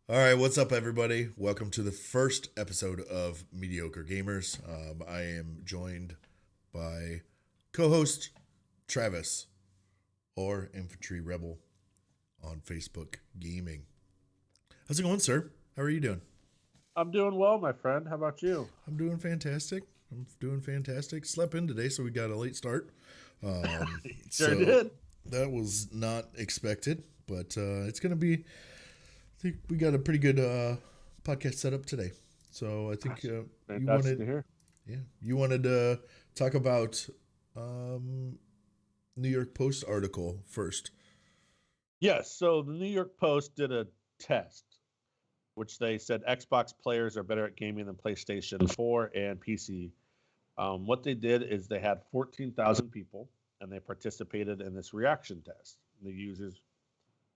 All right, what's up, everybody? Welcome to the first episode of Mediocre Gamers. I am joined by co-host Travis, or Infantry Rebel, on Facebook Gaming. How's it going, sir? How are you doing? I'm doing well, my friend. How about you? I'm doing fantastic. I'm doing fantastic. Slept in today, so we got a late start. Um, Sure so did. that was not expected, but it's gonna be. I think we got a pretty good podcast set up today. So I think That's you fantastic wanted, to hear. yeah, you wanted to talk about New York Post article first. Yes, so the New York Post did a test, which they said Xbox players are better at gaming than PlayStation 4 and PC. What they did is they had 14,000 people, and they participated in this reaction test. The users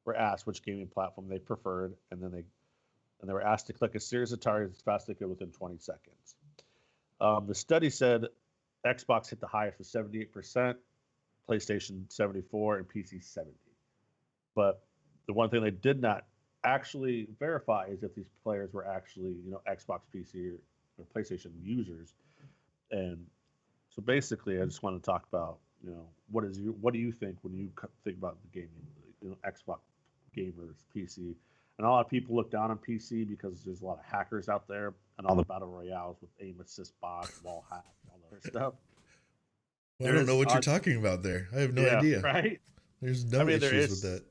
were asked which gaming platform they preferred, and they were asked to click a series of targets as fast as they could within 20 seconds. The study said Xbox hit the highest with 78%, PlayStation 74, and PC 70. But the one thing they did not actually verify is if these players were actually, Xbox, PC, or PlayStation users. And so basically, I just want to talk about, what do you think when you think about the gaming, Xbox gamers, PC, and a lot of people look down on PC because there's a lot of hackers out there and all the battle royales with aim assist bots, wall hack, all that other stuff. Well, I There don't know is, what you're talking about there. I have no yeah, idea. right. There's I no mean, there issues with is that.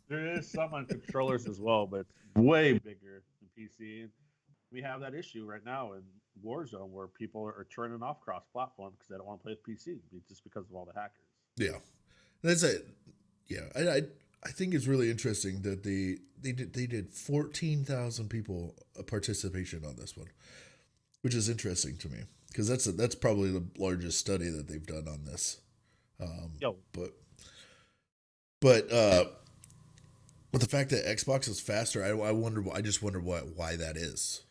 there is some on controllers as well, but it's way bigger than PC. And we have that issue right now in Warzone where people are turning off cross-platform because they don't want to play with PC just because of all the hackers. Yeah, that's it. Yeah, I think it's really interesting that they did 14,000 people participation on this one, which is interesting to me because that's probably the largest study that they've done on this. Um, Yo, but but uh, but the fact that Xbox is faster, I wonder. I just wonder why that is.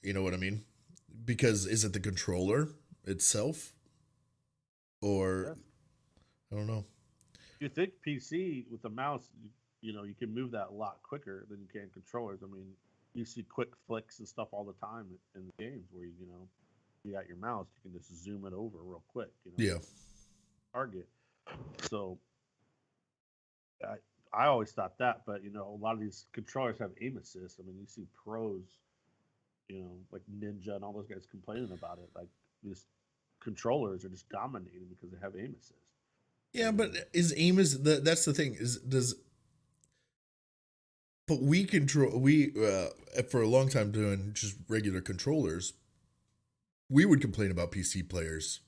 You know what I mean? Because is it the controller itself, or yeah. I don't know. You think PC with the mouse, you can move that a lot quicker than you can controllers. I mean, you see quick flicks and stuff all the time in the games where you got your mouse, you can just zoom it over real quick, Yeah, target. So I I always thought that, but a lot of these controllers have aim assist. I mean, you see pros, like Ninja and all those guys complaining about it. Like these controllers are just dominating because they have aim assist. yeah, but And is aim is that's the thing is does but we for a long time doing just regular controllers, we would complain about PC players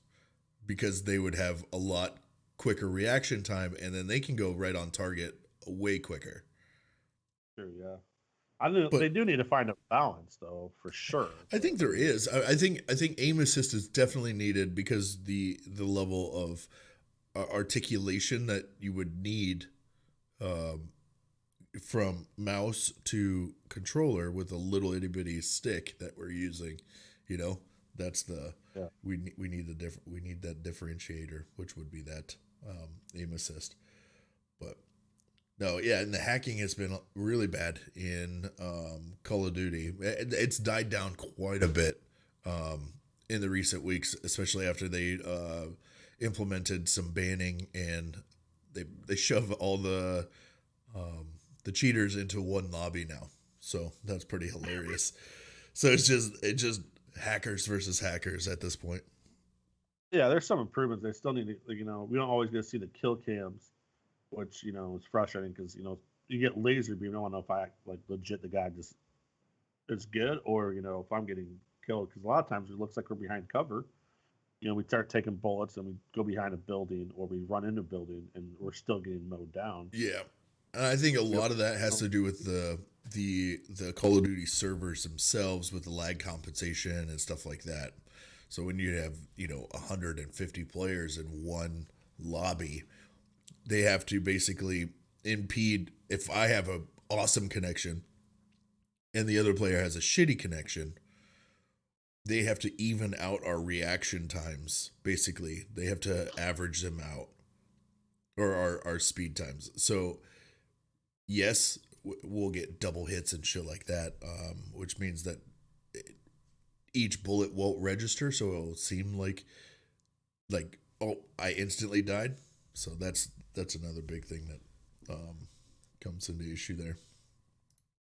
because they would have a lot quicker reaction time and then they can go right on target way quicker. sure, yeah. I know But they do need to find a balance though, for sure. I But think there is. I think aim assist is definitely needed because the level of articulation that you would need um, from mouse to controller with a little itty bitty stick that we're using, you know, that's the yeah, we need the we need that differentiator, which would be that aim assist. But no, yeah, and the hacking has been really bad in Call of Duty. It's died down quite a bit um, in the recent weeks, especially after they implemented some banning and they shove all um, the cheaters into one lobby now. So that's pretty hilarious. So it's just hackers versus hackers at this point. yeah. There's some improvements. They still need to, we don't always get to see the kill cams, which is frustrating because you get laser beam. You don't know if I like legit the guy just is good or if I'm getting killed because a lot of times it looks like we're behind cover. We start taking bullets and we go behind a building or we run into a building and we're still getting mowed down. Yeah, and I think a We lot of that has don't, to do with the Call of Duty servers themselves with the lag compensation and stuff like that. So when you have 150 players in one lobby, they have to basically impede. If I have a awesome connection and the other player has a shitty connection, they have to even out our reaction times. Basically, they have to average them out or our speed times. So yes, we'll get double hits and shit like that, which means that each bullet won't register, so it'll seem like oh, I instantly died. So that's another big thing that comes into issue there.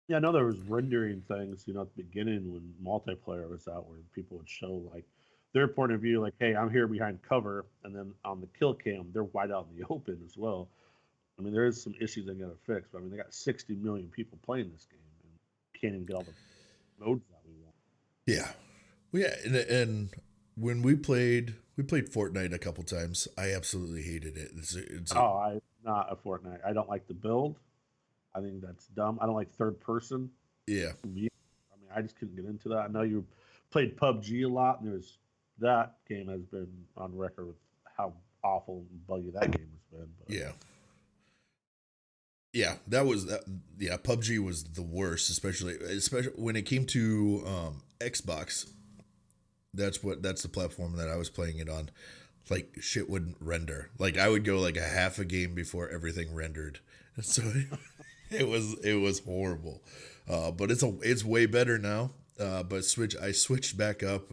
Yeah, I know there was rendering things, at the beginning when multiplayer was out, where people would show like their point of view, like, "Hey, I'm here behind cover," and then on the kill cam, they're wide out in the open as well. I mean, there is some issues they got to fix, but I mean, they got 60 million people playing this game, and can't even get all the modes that we want. Yeah, well, yeah, and when we played Fortnite a couple times. I absolutely hated it. Oh, I'm not a Fortnite. I don't like the build. I think that's dumb. I don't like third person. yeah, I mean, I just couldn't get into that. I know you played PUBG a lot, and that game has been on record with how awful and buggy that game has been. But yeah, yeah. That was that. Yeah, PUBG was the worst, especially when it came to Xbox. That's the platform that I was playing it on. Like shit wouldn't render. Like I would go like a half a game before everything rendered. So it was horrible. But it's way better now. But I switched back up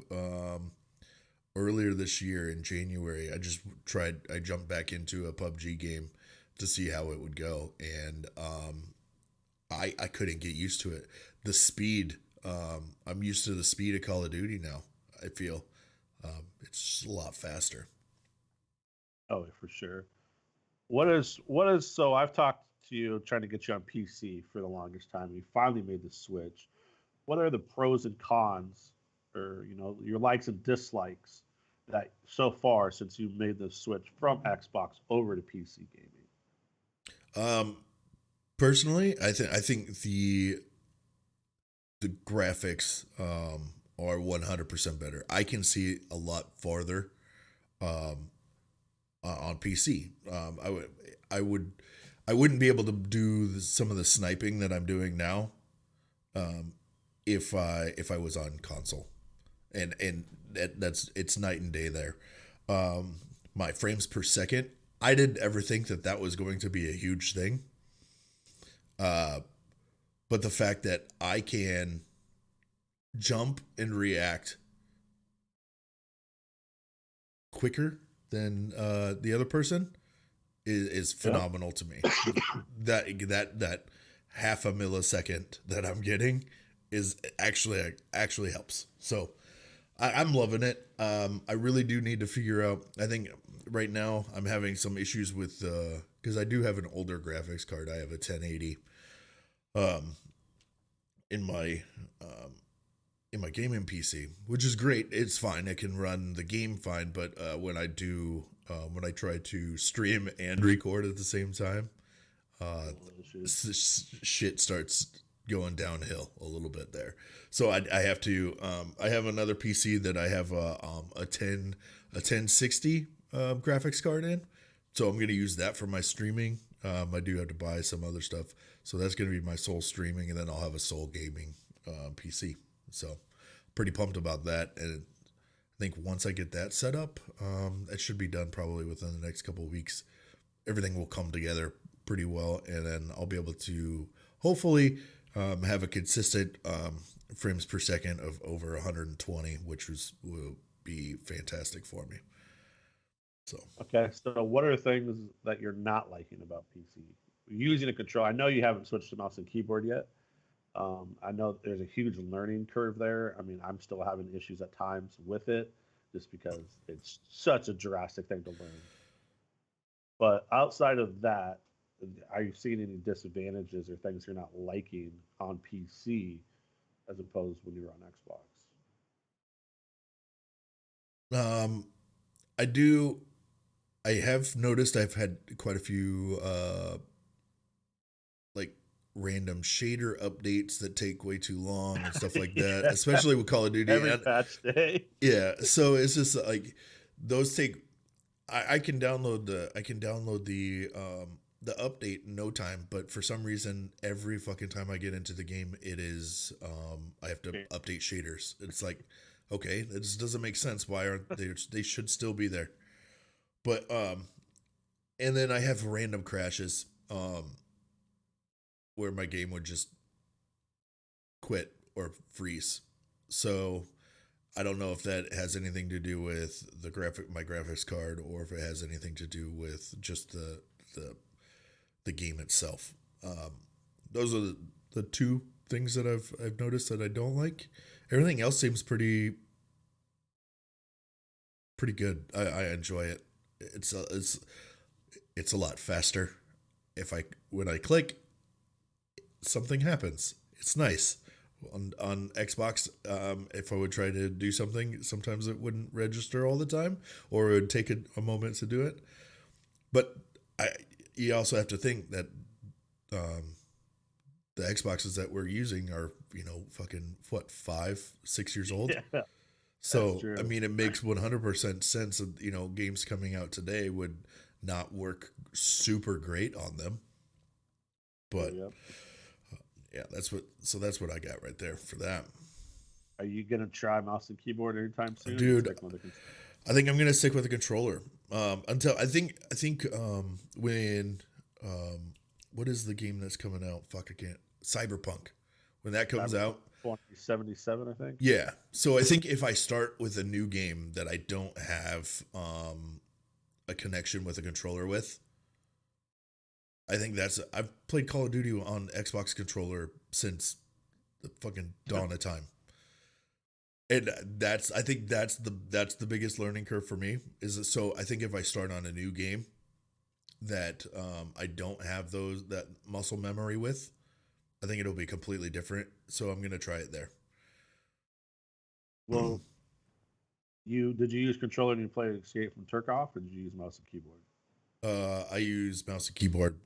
earlier this year in January. I jumped back into a PUBG game to see how it would go, and I couldn't get used to it. The speed, I'm used to the speed of Call of Duty now. I feel it's just a lot faster. oh, for sure. What is so I've talked to you trying to get you on PC for the longest time. You finally made the switch. What are the pros and cons, or your likes and dislikes that so far since you made the switch from Xbox over to PC gaming? Um, Personally, I think the graphics are 100% better. I can see a lot farther um, on PC. I would I wouldn't be able to do some of the sniping that I'm doing now um, if I was on console, and that's it's night and day there. My frames per second. I didn't ever think that that was going to be a huge thing, uh, but the fact that I can jump and react quicker than the other person is Yeah. phenomenal to me. That half a millisecond that I'm getting is actually helps. So I'm loving it. I really do need to figure out. I think right now I'm having some issues with because I do have an older graphics card. I have a 1080 um, in my um, in my gaming PC, which is great. It's fine. I can run the game fine. But when I try to stream and record at the same time, uh, One of the issues. shit starts going downhill a little bit there. So I have to. I have another PC that I have a 1060 graphics card in. So I'm gonna use that for my streaming. I do have to buy some other stuff, so that's gonna be my sole streaming, and then I'll have a sole gaming PC. So pretty pumped about that, and I think once I get that set up, that should be done probably within the next couple of weeks. Everything will come together pretty well, and then I'll be able to hopefully have a consistent frames per second of over 120, which will be fantastic for me. So Okay, so what are things that you're not liking about PC? Using a control. I know you haven't switched to mouse and keyboard yet. I know there's a huge learning curve there. I mean, I'm still having issues at times with it just because it's such a drastic thing to learn. But outside of that, are you seeing any disadvantages or things you're not liking on PC as opposed when you're on Xbox? um, I do. I have noticed I've had quite a few like random shader updates that take way too long and stuff like that, Yeah, especially with Call of Duty. every And patch day. yeah, so it's just like those take. I can download the update in no time, but for some reason, every fucking time I get into the game, it is I have to update shaders. It's like, okay, that just doesn't make sense. Why aren't they? They should still be there. But and then I have random crashes. where my game would just quit or freeze. So I don't know if that has anything to do with my graphics card, or if it has anything to do with just the game itself. Those are the two things that I've noticed that I don't like. Everything else seems pretty good. I enjoy it. It's a lot faster. When I click, something happens. It's nice. On Xbox, if I would try to do something, sometimes it wouldn't register all the time, or it would take a moment to do it. But you also have to think that the Xboxes that we're using are, fucking what, 5-6 years old. Yeah, So I mean, it makes 100% sense that games coming out today would not work super great on them. But yeah, that's what I got right there for that. Are you gonna try mouse and keyboard anytime soon? Dude, I think I'm gonna stick with the controller. Until I think when what is the game that's coming out? Fuck, I can't. Cyberpunk. When that comes out, 2077, I think. Yeah. So I think if I start with a new game that I don't have a connection with a controller with, I think I've played Call of Duty on Xbox controller since the fucking dawn of time. And I think that's the biggest learning curve for me, so I think if I start on a new game that I don't have that muscle memory with, I think it'll be completely different. So I'm going to try it there. Well, did you use controller when you played Escape from Tarkov, or did you use mouse and keyboard? I use mouse and keyboard.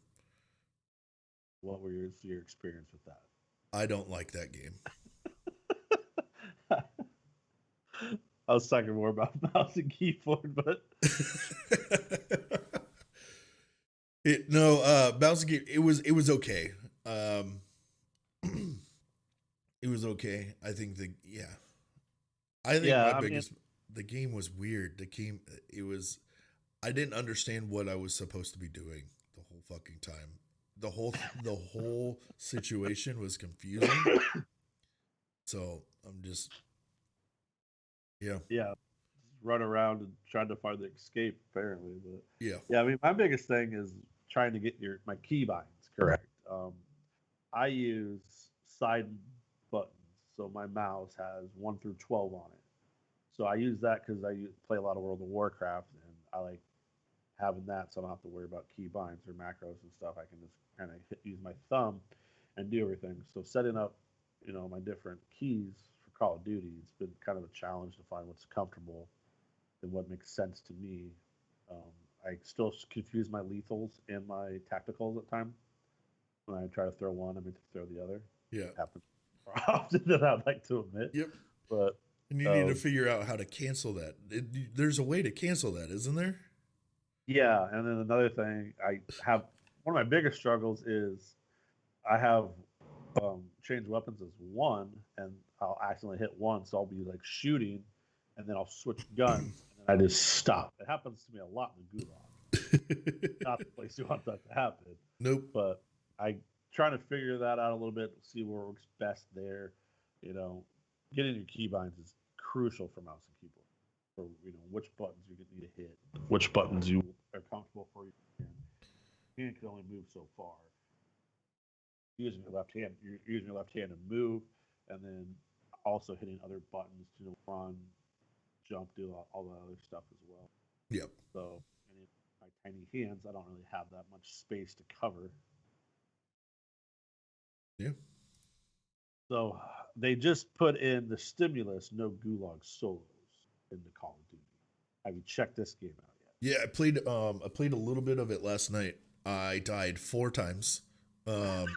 What were your experience with that? I don't like that game. I was talking more about mouse and keyboard, but mouse and keyboard. It was okay. It was okay. I think the game was weird. I didn't understand what I was supposed to be doing the whole fucking time. The whole situation was confusing. So I'm just run around and trying to find the escape apparently. But yeah. I mean, my biggest thing is trying to get my key binds correct. I use side buttons, so my mouse has 1 through 12 on it. So I use that because I play a lot of World of Warcraft, and I like having that, so I don't have to worry about key binds or macros and stuff. I can just kind of use my thumb and do everything. So setting up, my different keys for Call of Duty, it's been kind of a challenge to find what's comfortable and what makes sense to me. I still confuse my lethals and my tacticals at times. When I try to throw one, I mean to throw the other. Yeah. It happens more often than I'd like to admit. Yep. But and you need to figure out how to cancel that. There's a way to cancel that, isn't there? Yeah, and then another thing, I have one of my biggest struggles is I have changed weapons as 1, and I'll accidentally hit 1, so I'll be like shooting, and then I'll switch guns, and then I just stop. It happens to me a lot in the Gulag. Not the place you want that to happen. Nope. But I trying to figure that out a little bit, see what works best there. Getting your keybinds is crucial for mouse and keyboard. For which buttons you need to hit, which buttons you are comfortable for your hand. Your hand can only move so far. Using your left hand, you're using your left hand to move, and then also hitting other buttons to run, jump, do all the other stuff as well. Yep. So, my tiny hands, I don't really have that much space to cover. Yeah. So they just put in the stimulus, no Gulag solos in the Call of Duty. Have you checked this game out yet? Yeah, I played a little bit of it last night. I died 4 times. And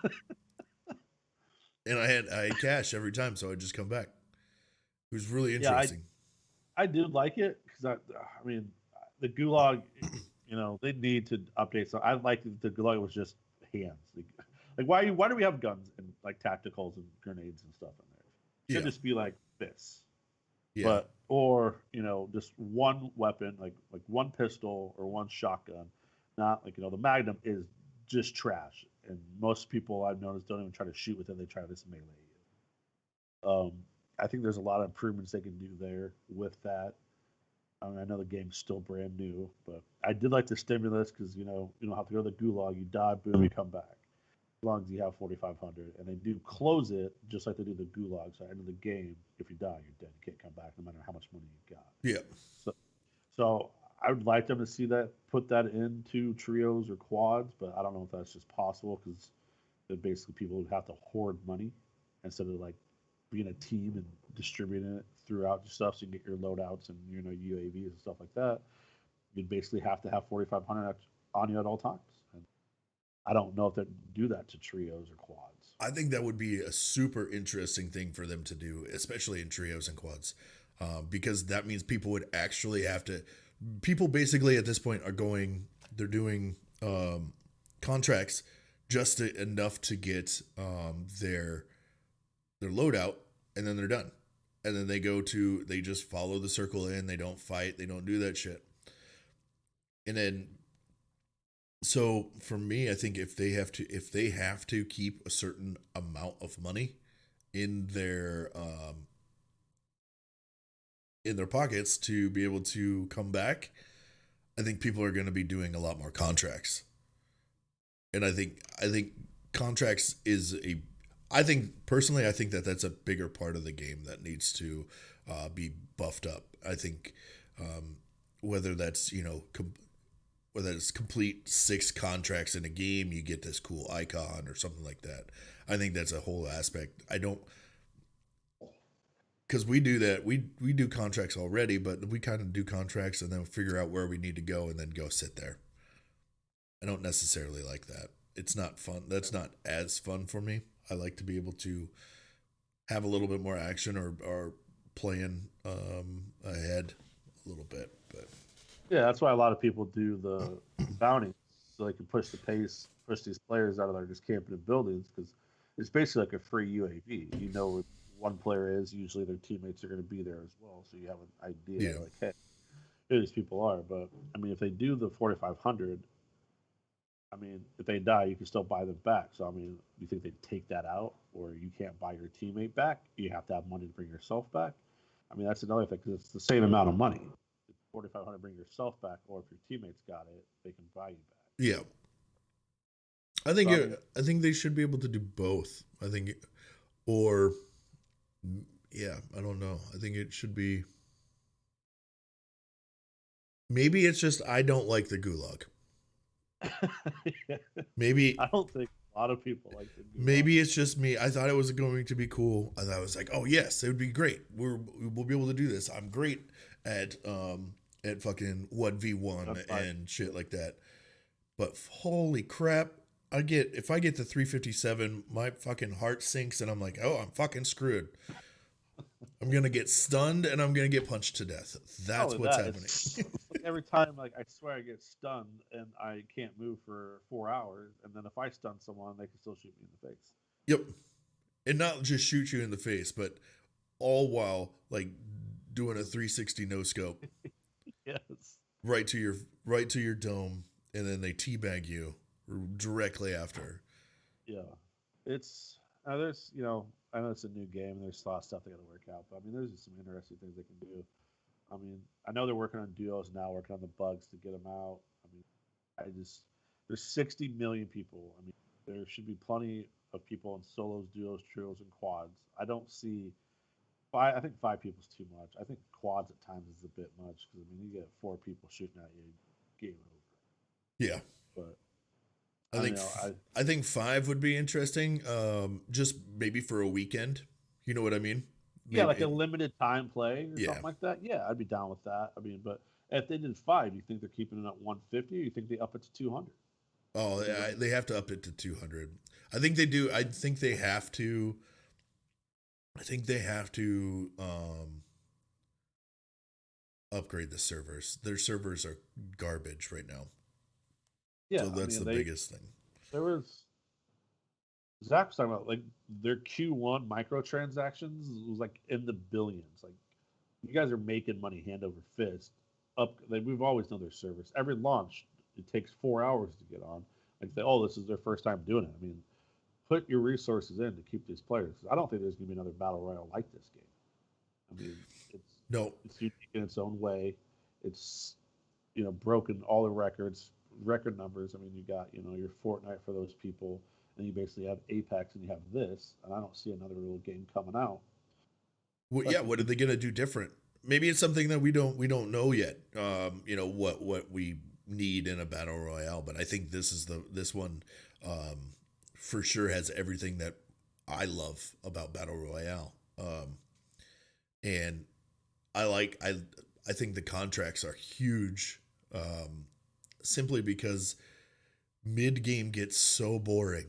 I had cash every time, so I'd just come back. It was really interesting. I did like it because I mean, the Gulag, they need to update. So I liked the Gulag was just hands. Like why do we have guns and like tacticals and grenades and stuff in there? It should just be like this. Yeah. Or just one weapon, like one pistol or one shotgun. Not like the Magnum is just trash. and most people I've noticed don't even try to shoot with it; they try to just melee you. I think there's a lot of improvements they can do there with that. I mean, I know the game's still brand new, but I did like the stimulus because you don't have to go to the gulag. You die, boom, you come back. As long as you have 4,500, and they do close it just like they do the gulag. So at the end of the game, if you die, you're dead. You can't come back no matter how much money you got. Yeah. So, so I would like them to see that, put that into trios or quads, but I don't know if that's just possible because they're basically people who have to hoard money instead of like being a team and distributing it throughout your stuff so you get your loadouts and UAVs and stuff like that. You'd basically have to have 4,500 on you at all times. And I don't know if they do that to trios or quads. I think that would be a super interesting thing for them to do, especially in trios and quads, because that means people would actually have to. People basically at this point are going. They're doing contracts just enough to get their loadout, and then they're done. And then they just follow the circle in. They don't fight. They don't do that shit. And then, so for me, I think if they have to keep a certain amount of money in their pockets to be able to come back, I think people are going to be doing a lot more contracts. And I think contracts is I think personally, I think that's a bigger part of the game that needs to be buffed up. I think whether that's whether it's complete 6 contracts in a game, you get this cool icon or something like that. I think that's a whole aspect. I don't, because we do that. We do contracts already, but we kind of do contracts and then figure out where we need to go and then go sit there. I don't necessarily like that. It's not fun. That's not as fun for me. I like to be able to have a little bit more action or plan ahead a little bit. But yeah, that's why a lot of people do the bounty so they can push the pace, push these players out of there just camping in buildings because it's basically like a free UAV. You know where one player is, usually their teammates are going to be there as well, so you have an idea like, hey, here these people are. But I mean, if they do the 4,500, I mean, if they die, you can still buy them back. So I mean, you think they'd take that out, or you can't buy your teammate back? You have to have money to bring yourself back. I mean, that's another thing because it's the same amount of money. 4,500, bring yourself back, or if your teammates got it, they can buy you back. yeah, I think they should be able to do both. I think, or yeah, I don't know. I think it should be. Maybe it's just I don't like the gulag. Yeah. Maybe I don't think a lot of people like the gulag. Maybe it's just me. I thought it was going to be cool. And I was like, oh yes, it would be great. We'll be able to do this. I'm great at fucking 1v1 and shit like that. But holy crap, if I get the 357, my fucking heart sinks and I'm like, oh, I'm fucking screwed. I'm gonna get stunned and I'm gonna get punched to death. That's what's happening. It's like every time, like I swear, I get stunned and I can't move for 4 hours, and then if I stun someone, they can still shoot me in the face. Yep, and not just shoot you in the face, but all while like doing a 360 no scope. Yes. Right to your dome, and then they teabag you directly after. Yeah, it's there's I know it's a new game and there's a lot of stuff they got to work out, but I mean there's just some interesting things they can do. I mean I know they're working on duos now, working on the bugs to get them out. I mean there's 60 million people. I mean there should be plenty of people in solos, duos, trios, and quads. I don't see five. I think 5 people's too much. I think quads at times is a bit much because I mean you get 4 people shooting at you, game over. Yeah, but I think 5 would be interesting. Just maybe for a weekend. You know what I mean? Yeah, like a limited time play or Yeah. something like that. Yeah, I'd be down with that. I mean, but if they did 5, you think they're keeping it at 150, or you think they up it to 200? Oh, they have to up it to 200. I think they do. I think they have to. I think they have to upgrade the servers. Their servers are garbage right now. Yeah, so that's the biggest thing. There was Zach was talking about like their Q1 microtransactions was like in the billions. Like you guys are making money hand over fist. We've always known their service. Every launch it takes 4 hours to get on. Like, say, oh, this is their first time doing it. I mean, put your resources in to keep these players. I don't think there's going to be another battle royale like this game. I mean, it's No. it's unique in its own way. It's broken all the record numbers. I mean, you got your Fortnite for those people, and you basically have Apex, and you have this, and I don't see another real game coming out. Well, Like yeah, what are they gonna do different? Maybe it's something that we don't know yet. What we need in a battle royale, but I think this one for sure has everything that I love about battle royale. And I think the contracts are huge, simply because mid game gets so boring,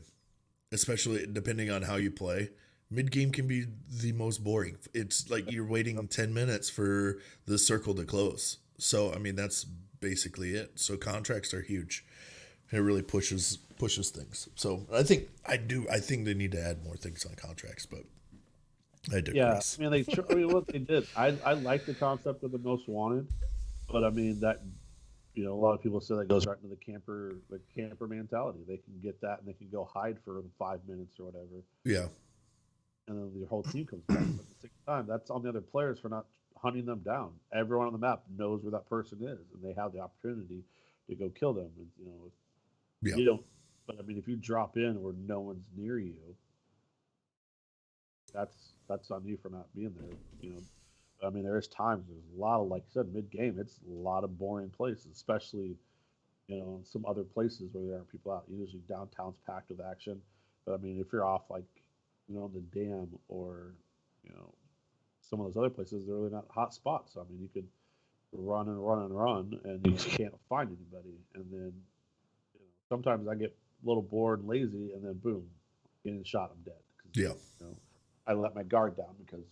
especially depending on how you play. Mid game can be the most boring. It's like you're waiting 10 minutes for the circle to close. So I mean that's basically it. So contracts are huge. It really pushes things. So I think they need to add more things on contracts, but I Yeah, digress. I mean I mean what they did. I like the concept of the most wanted, but I mean that a lot of people say that goes right into the camper mentality. They can get that and they can go hide for 5 minutes or whatever, Yeah. and then your whole team comes back. But at the same time, that's on the other players for not hunting them down. Everyone on the map knows where that person is, and they have the opportunity to go kill them. And Yeah. you don't. But I mean, if you drop in where no one's near you, that's on you for not being there. I mean, there's times there's a lot of, like I said, mid game. It's a lot of boring places, especially in some other places where there aren't people out. Usually downtown's packed with action, but I mean, if you're off like on the dam or you know some of those other places, they're really not hot spots. So, I mean, you could run and run and run, and you can't find anybody. And then sometimes I get a little bored and lazy, and then boom, getting shot, I'm dead because Yeah. you know I let my guard down because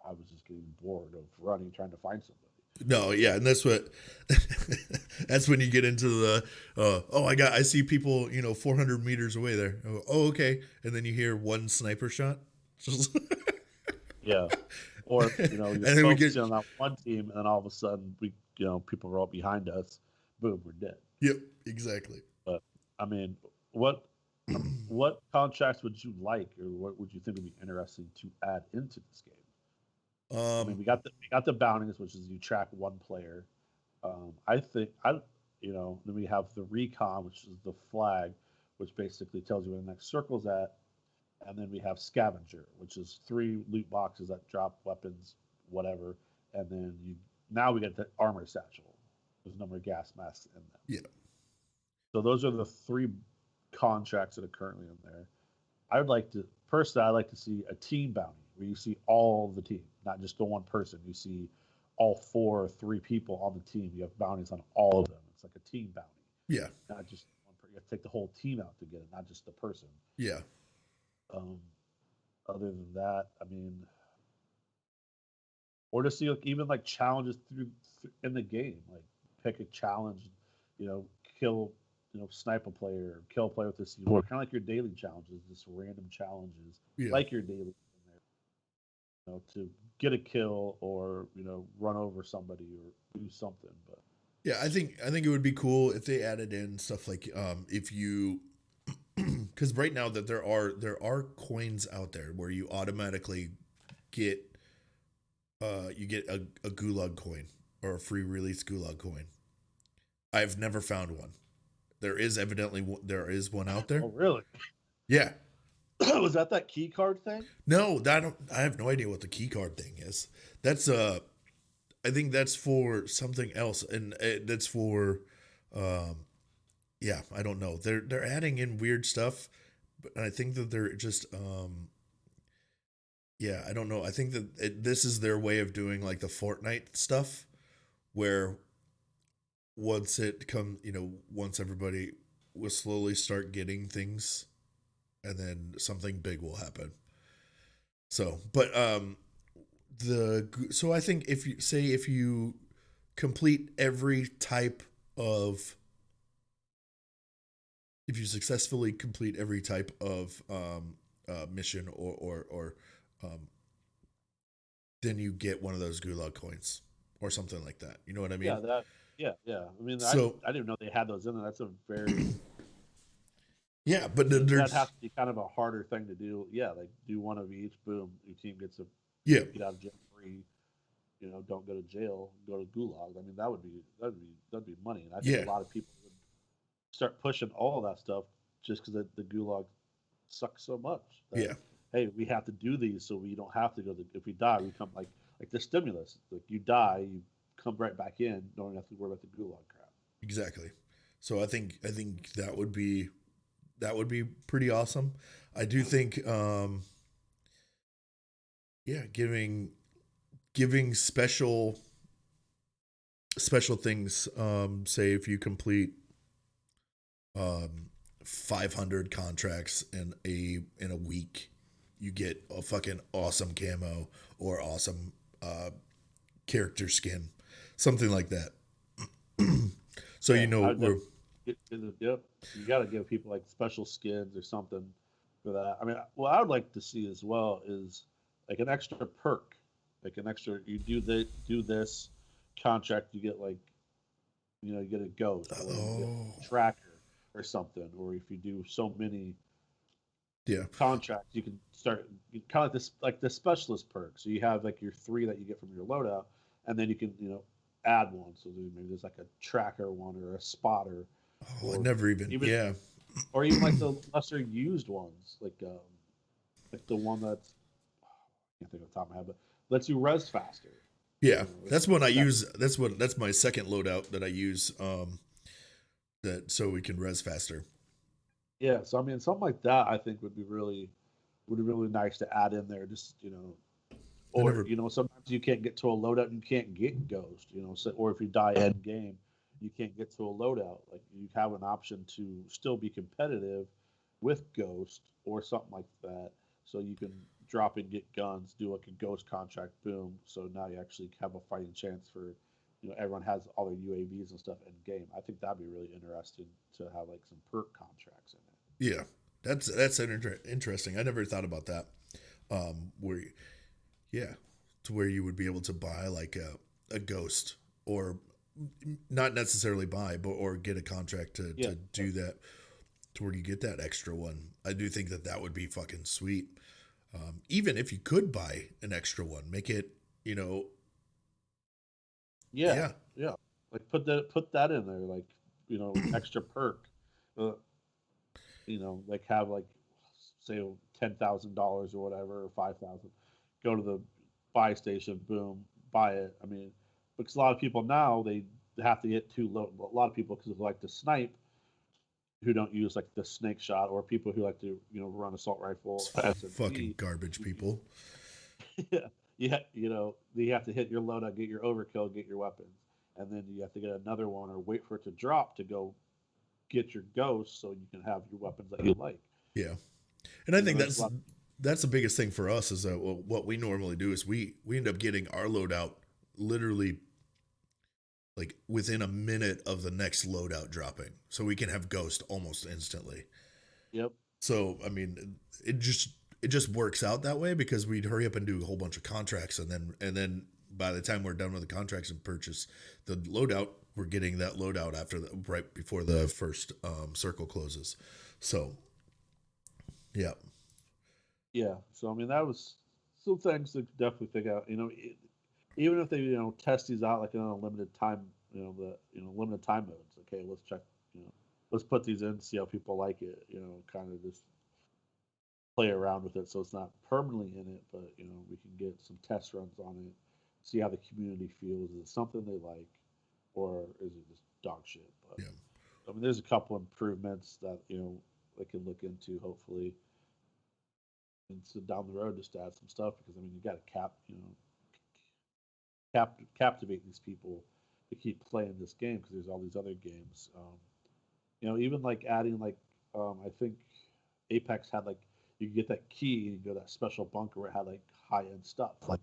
I was just getting bored of running trying to find somebody. No, yeah, and that's what that's when you get into the I see people 400 meters away there. Oh, okay, and then you hear one sniper shot. Yeah. Or, And you're then we get focusing on that one team, and then all of a sudden, people roll up behind us. Boom, we're dead. yep, exactly. But, I mean, what what contracts would you like, or what would you think would be interesting to add into this game? I mean, um we got the bounties, which is you track one player. I think then we have the recon, which is the flag, which basically tells you where the next circle's at, and then we have scavenger, which is 3 loot boxes that drop weapons, whatever, and then now we get the armor satchel. There's no more gas masks in them. yeah. So those are the 3 contracts that are currently in there. I would like to personally, I like to see a team bounty where you see all the team, not just the one person. You see all 4 or 3 people on the team. You have bounties on all of them. It's like a team bounty, Yeah. not just one person. You have to take the whole team out to get it, not just the person. Yeah. Um, Other than that, I mean, or to see like even like challenges in the game, like pick a challenge, you know, kill, snipe a player, kill a player with this, kind of like your daily challenges, just random challenges, Yeah. like your daily in there, to get a kill or run over somebody or do something. But Yeah, I think it would be cool if they added in stuff like if you because right now that there are coins out there where you automatically get you get a gulag coin or a free release gulag coin. I've never found one. There is one out there. oh, really? Yeah. Was that key card thing? No, I have no idea what the key card thing is. That's I think that's for something else, and that's for um yeah, I don't know. They're adding in weird stuff, but I think that they're just yeah, I don't know. I think that this is their way of doing like the Fortnite stuff, where once everybody will slowly start getting things, and then something big will happen. So, but so I think if you complete every type of if you successfully complete every type of mission or um, then you get one of those gulag coins or something like that. You know what I mean? Yeah, that. Yeah, yeah. I mean, I So didn't know they had those in there. That's a very Yeah, but That has there's to be kind of a harder thing to do. Yeah, like do one of each. Boom, your team gets a yeah, get out of jail free. Don't go to jail, go to gulag. I mean, that'd be money. And I think a yeah, lot of people would start pushing all of that stuff just because the gulag sucks so much that yeah, hey, we have to do these so we don't have to go. If we die, we come like the stimulus. Like you die, you come right back in, don't have to worry about the gulag crap. exactly. So I think that would be pretty awesome. I do think yeah, giving special things, say if you complete um 500 contracts in a week, you get a fucking awesome camo or awesome character skin, something like that. So Yeah, I we're definitely yep. You got to give people like special skins or something for that. I mean, what I would like to see as well is like an extra perk, like an extra. You do this contract, you get like you get a ghost or you get oh like a tracker or something, or if you do so many yeah, contracts, you can start kind of like the specialist perk. So you have like your three that you get from your loadout, and then you can add one. So maybe there's like a tracker one or a spotter, oh I or never even even yeah or even like the lesser used ones, like the one that's I can't think of the top of my head, but lets you res faster. yeah, It's that's what I that use. That's my second loadout that I use, that so we can res faster. yeah. So I mean, something like that I think would be really nice to add in there. Just I or never sometimes you can't get to a loadout and you can't get ghost. So, or if you die end game, you can't get to a loadout. Like you have an option to still be competitive with ghost or something like that, so you can drop and get guns, do like a ghost contract, boom. So now you actually have a fighting chance for, everyone has all their UAVs and stuff in game. I think that'd be really interesting to have like some perk contracts in it. yeah, that's interesting. I never thought about that. Where yeah, to where you would be able to buy like a ghost, or not necessarily buy, but or get a contract Yeah, to do that, to where you get that extra one. I do think that that would be fucking sweet. Even if you could buy an extra one, make it, you know, yeah, yeah, yeah. Like put that in there, like extra perk. Uh, like have like say $10,000 or whatever, or 5,000. Go to the buy station, boom, buy it. I mean, because a lot of people now they have to get too low. A lot of people because they like to snipe who don't use like the snake shot, or people who like to run assault rifle fucking SMG. garbage people. Yeah, you have to hit your loadout, get your overkill, get your weapons, and then you have to get another one or wait for it to drop to go get your ghost so you can have your weapons that you like. Yeah, and I think There's a lot. that's the biggest thing for us is that, well, what we normally do is we end up getting our loadout literally like within a minute of the next loadout dropping, so we can have ghost almost instantly. Yep. So I mean, it just works out that way because we'd hurry up and do a whole bunch of contracts, and then by the time we're done with the contracts and purchase the loadout, we're getting that loadout after right before the first circle closes. So yeah, Yeah. So I mean, that was some things to definitely think out. Even if they test these out like in a limited time, the limited time modes. Okay, let's check. Let's put these in, see how people like it. Kind of just play around with it, so it's not permanently in it, but we can get some test runs on it, see how the community feels. Is it something they like, or is it just dog shit? But yeah, I mean, there's a couple improvements that they can look into, hopefully, and so down the road just to add some stuff because I mean you got to captivate these people to keep playing this game because there's all these other games. Even like adding like I think Apex had like you could get that key and you go to that special bunker where it had like high end stuff, like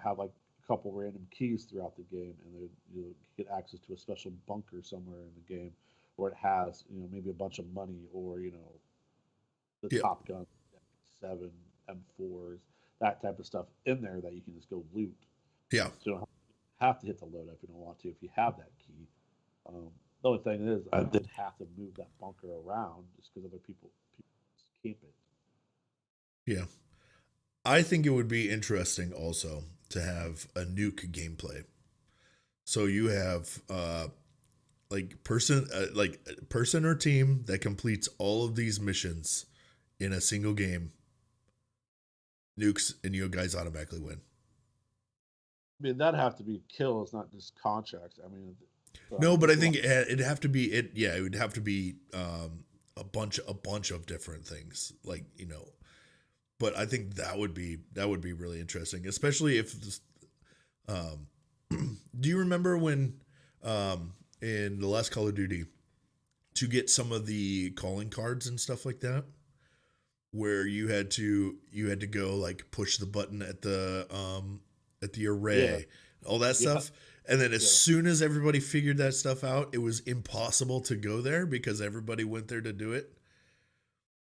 have like a couple random keys throughout the game, and then you get access to a special bunker somewhere in the game where it has maybe a bunch of money or the yeah, Top Gun seven M4s, that type of stuff in there that you can just go loot. yeah, So you don't have to hit the load if you don't want to if you have that key. The only thing is, I did have to move that bunker around just because other people keep it. Yeah. I think it would be interesting also to have a nuke gameplay. So you have person or team that completes all of these missions in a single game, nukes, and you guys automatically win. I mean, that'd have to be kills, not just contracts. I mean, No, but I there's a think lot. it'd have to be it. Yeah, it would have to be a bunch of different things, like But I think that would be really interesting, especially if. Um, do you remember when, in the last Call of Duty, to get some of the calling cards and stuff like that, where you had to go like push the button at the Yeah, array, all that yeah, stuff. And then as yeah. soon as everybody figured that stuff out, it was impossible to go there because everybody went there to do it.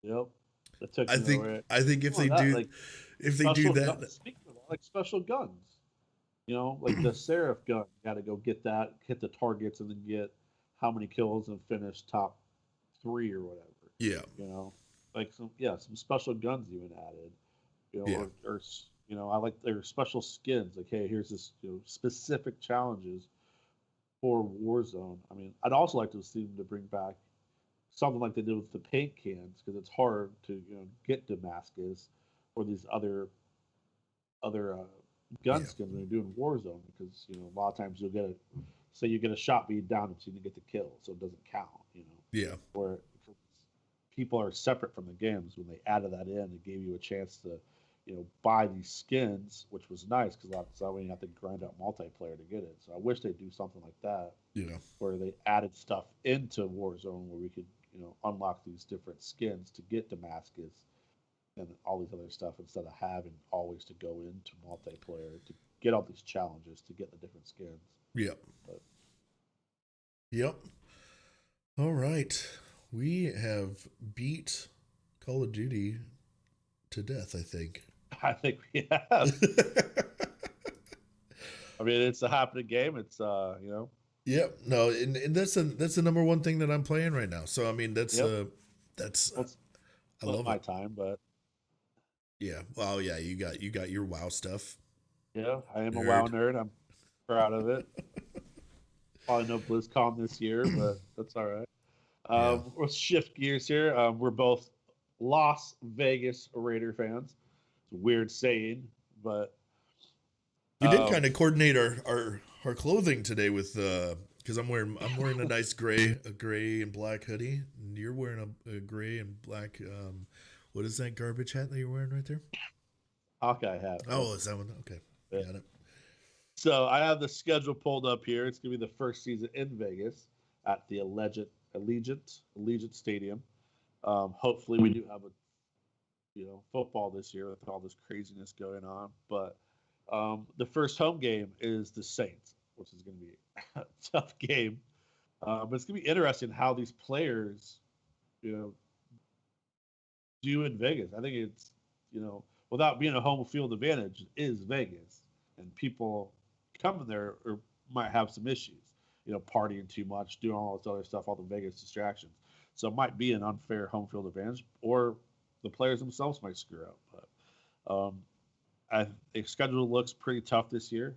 Yep. That took I me think nowhere. I think if Well, they that do like if they do special that, guns. Speaking of that, like special guns, like the Seraph gun, you got to go get that, hit the targets, and then get how many kills and finish top three or whatever. yeah, You know, like some special guns even added. yeah, I like their special skins. Like, hey, here's this specific challenges for Warzone. I mean, I'd also like to see them to bring back something like they did with the paint cans because it's hard to get Damascus or these other gun yeah, skins when you're doing Warzone because a lot of times you'll get you get a shot being down so you didn't get the kill so it doesn't count. yeah, Where people are separate from the games when they added that in, it gave you a chance to buy these skins, which was nice because a lot of times you have to grind out multiplayer to get it. So I wish they'd do something like that yeah, where they added stuff into Warzone where we could unlock these different skins to get Damascus and all these other stuff instead of having always to go into multiplayer to get all these challenges to get the different skins. yeah, But yep. All right, we have beat Call of Duty to death, I think. I think we have. I mean, it's a happening game. It's Yep. No, and that's the number one thing that I'm playing right now. So I mean, yep. that's Well, it's I split love my it. time, but Yeah. Well, yeah, you got your WoW stuff, yeah, I am a WoW nerd. nerd. I'm proud of it. Probably no BlizzCon this year, but that's all right. Yeah. Let's shift gears here. We're both Las Vegas Raider fans. It's a weird saying, but We did um, kind of coordinate our clothing today with because I'm wearing a gray and black hoodie, and you're wearing a gray and black what is that garbage hat that you're wearing right there? Hawkeye hat. Yep. Oh, is that one? Okay, Yeah. got it. So I have the schedule pulled up here. It's gonna be the first season in Vegas at the Allegiant Stadium. Hopefully, we do have a football this year with all this craziness going on. But the first home game is the Saints, which is going to be a tough game. But it's going to be interesting how these players, you know, do in Vegas. I think it's, without being a home field advantage, is Vegas, and people coming there might have some issues. Partying too much, doing all this other stuff, all the Vegas distractions. So it might be an unfair home field advantage, or the players themselves might screw up. But the schedule looks pretty tough this year.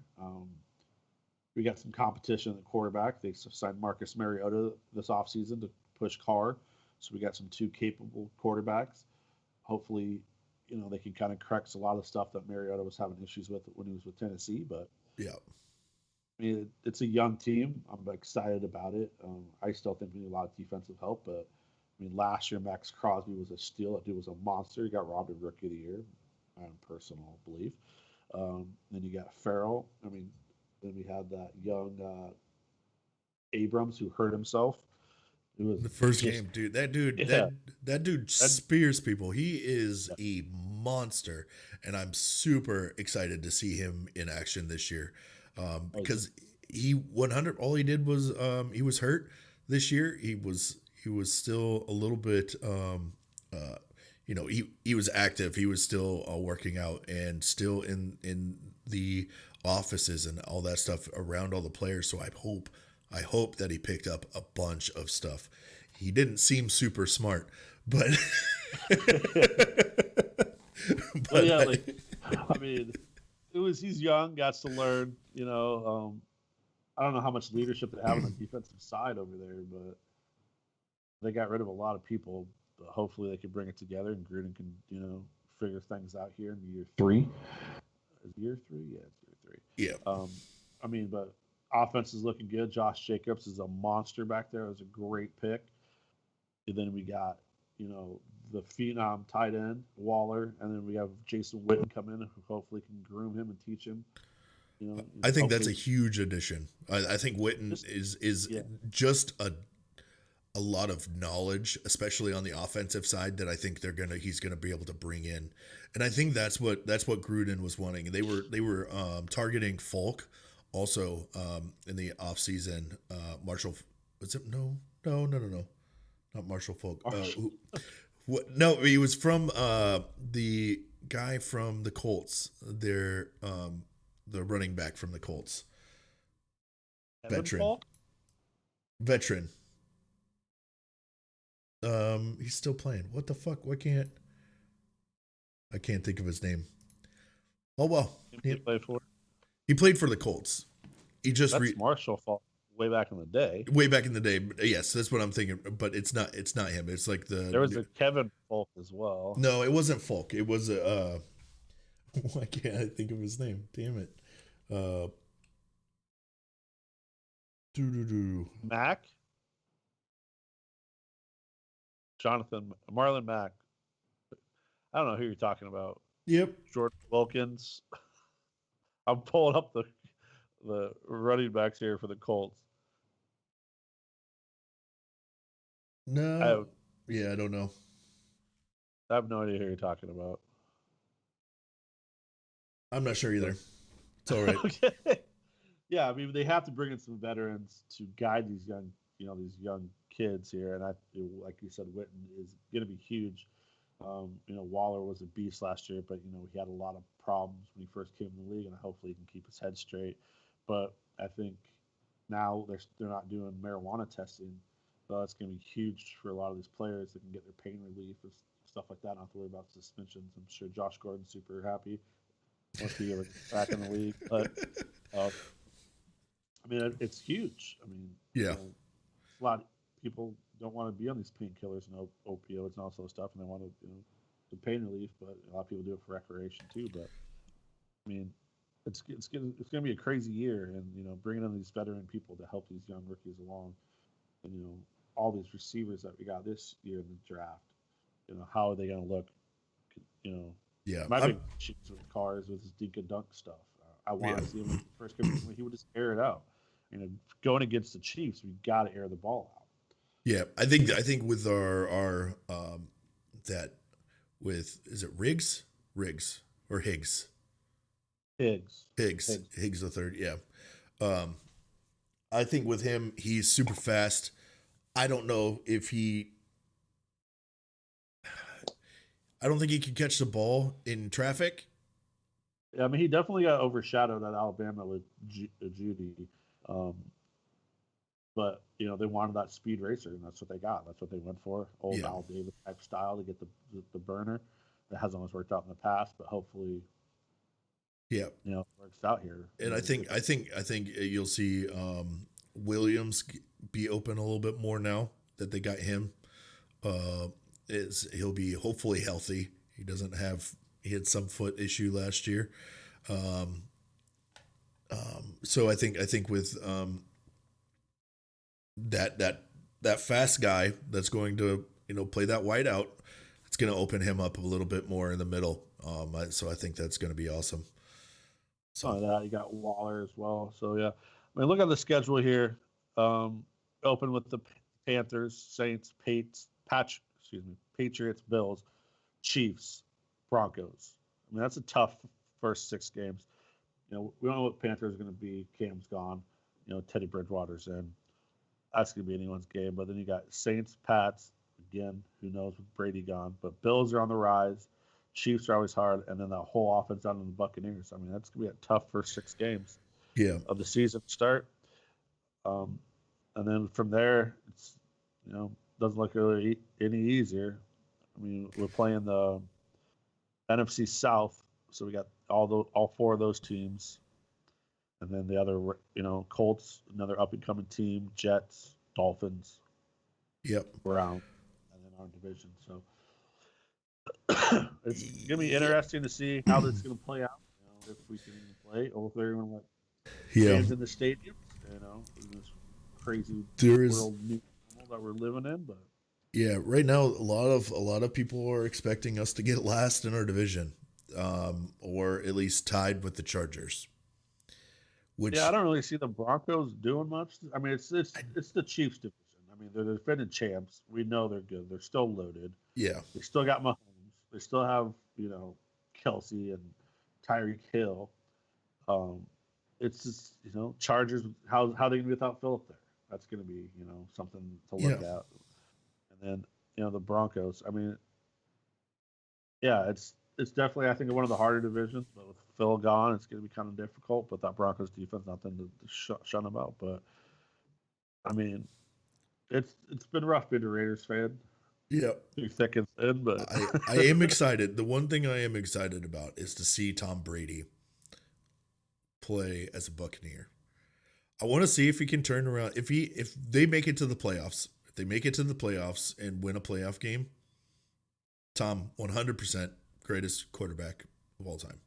We got some competition at quarterback. They signed Marcus Mariota this offseason to push Carr. So we got some two capable quarterbacks. Hopefully, they can kind of correct a lot of stuff that Mariota was having issues with when he was with Tennessee. But Yeah. I mean, it's a young team. I'm excited about it. I still think we need a lot of defensive help, but I mean, last year Max Crosby was a steal. That dude was a monster. He got robbed of Rookie of the Year, my own personal belief. Then you got Farrell. I mean, then we had that young Abrams who hurt himself. It was The first just game, dude. That dude, yeah, that dude and spears people. He is yeah, a monster, and I'm super excited to see him in action this year, oh yeah, because he 100. All he did was he was hurt this year. He was still a little bit uh, he was active. He was still working out and still in the offices and all that stuff around all the players. So I hope that he picked up a bunch of stuff. He didn't seem super smart, but Well, but yeah, like I mean, he's young, got to learn. I don't know how much leadership they have on the defensive side over there, but they got rid of a lot of people. But hopefully, they can bring it together, and Gruden can figure things out here in year three. Is year three? Yeah, it's year three. yeah, I mean, but offense is looking good. Josh Jacobs is a monster back there. It was a great pick. And then we got, the phenom tight end, Waller, and then we have Jason Witten come in who hopefully can groom him and teach him. I think that's a Hopefully huge addition. I think Witten just is yeah. just a lot of knowledge, especially on the offensive side, that I think he's gonna be able to bring in, and I think that's what Gruden was wanting. They were targeting Falk also in the offseason. Marshall, was it no, not Marshall Falk. What? No, he was from the guy from the Colts. The running back from the Colts, Evan veteran, Falk? veteran. He's still playing. What the fuck? I can't think of his name. Oh well, He played for. he played for the Colts. He just That's Marshall Falk way back in the day. way back in the day. But yes, that's what I'm thinking. But it's not him. It's like There was a Kevin Falk as well. no, it wasn't Falk. It was a why can't I think of his name? Damn it. Uh, Mack? Jonathan Marlon Mack. I don't know who you're talking about. Yep. Jordan Wilkins. I'm pulling up the running backs here for the Colts. No. Yeah, I don't know. I have no idea who you're talking about. I'm not sure either. It's all right. Okay. Yeah, I mean they have to bring in some veterans to guide these young kids here, and like you said, Witten is going to be huge. Waller was a beast last year, but he had a lot of problems when he first came in the league, and hopefully he can keep his head straight. But I think now they're not doing marijuana testing, so that's going to be huge for a lot of these players that can get their pain relief and stuff like that. Not have to worry about suspensions. I'm sure Josh Gordon's super happy once he gets back in the league, but I mean it's huge. I mean, Yeah. a lot of people don't want to be on these painkillers and opioids and all sort of stuff, and they want to, the pain relief. But a lot of people do it for recreation too. But I mean, it's gonna be a crazy year, and bringing in these veteran people to help these young rookies along, and all these receivers that we got this year in the draft. How are they gonna look? Yeah. My big issues with Cars was his dink and dunk stuff. I want to see him when he first came in, he would just air it out. Going against the Chiefs, we got to air the ball out. Yeah, I think with our that with is it Riggs or Higgs the third, yeah. I think with him he's super fast. I don't know if I don't think he can catch the ball in traffic. I mean, he definitely got overshadowed at Alabama with Judy. But they wanted that speed racer, and that's what they got. That's what they went for. Old Al Davis type style to get the burner. That hasn't always worked out in the past, but hopefully, it works out here. And I think you'll see Williams be open a little bit more now that they got him. He'll be hopefully healthy. He had some foot issue last year. So I think with that fast guy that's going to play that wide out, it's going to open him up a little bit more in the middle. So I think that's going to be awesome. So that you got Waller as well. So yeah, I mean, look at the schedule here. Open with the Panthers, Saints, Patriots, Bills, Chiefs, Broncos. I mean, that's a tough first 6 games. We don't know what Panthers are going to be. Cam's gone. Teddy Bridgewater's in. That's going to be anyone's game. But then you got Saints, Pats. Again, who knows with Brady gone. But Bills are on the rise. Chiefs are always hard. And then that whole offense down in the Buccaneers. I mean, that's going to be a tough first 6 games Yeah. of the season start. and then from there, it's doesn't look really any easier. I mean, we're playing the NFC South, so we got all four of those teams, and then the other Colts, another up and coming team, Jets, Dolphins, Yep. Browns, and then our division. So it's gonna be interesting to see how this is gonna play out. If we can even play, or if they're gonna let fans in the stadium. In this crazy world that we're living in. But yeah, right now a lot of people are expecting us to get last in our division, or at least tied with the Chargers. Which I don't really see the Broncos doing much. I mean, it's the Chiefs division. I mean, they're the defending champs. We know they're good. They're still loaded. Yeah, they still got Mahomes. They still have Kelsey and Tyreek Hill. It's just Chargers. How they gonna be without Phillip there? That's gonna be something to look at. And then the Broncos. I mean, yeah, it's definitely I think one of the harder divisions. But with Phil gone, it's gonna be kind of difficult. But that Broncos defense, nothing to shun about. But I mean, it's been rough being a Raiders fan. Yeah, through thick and thin. But I am excited. The one thing I am excited about is to see Tom Brady play as a Buccaneer. I want to see if he can turn around. If they make it to the playoffs, and win a playoff game, Tom 100% greatest quarterback of all time.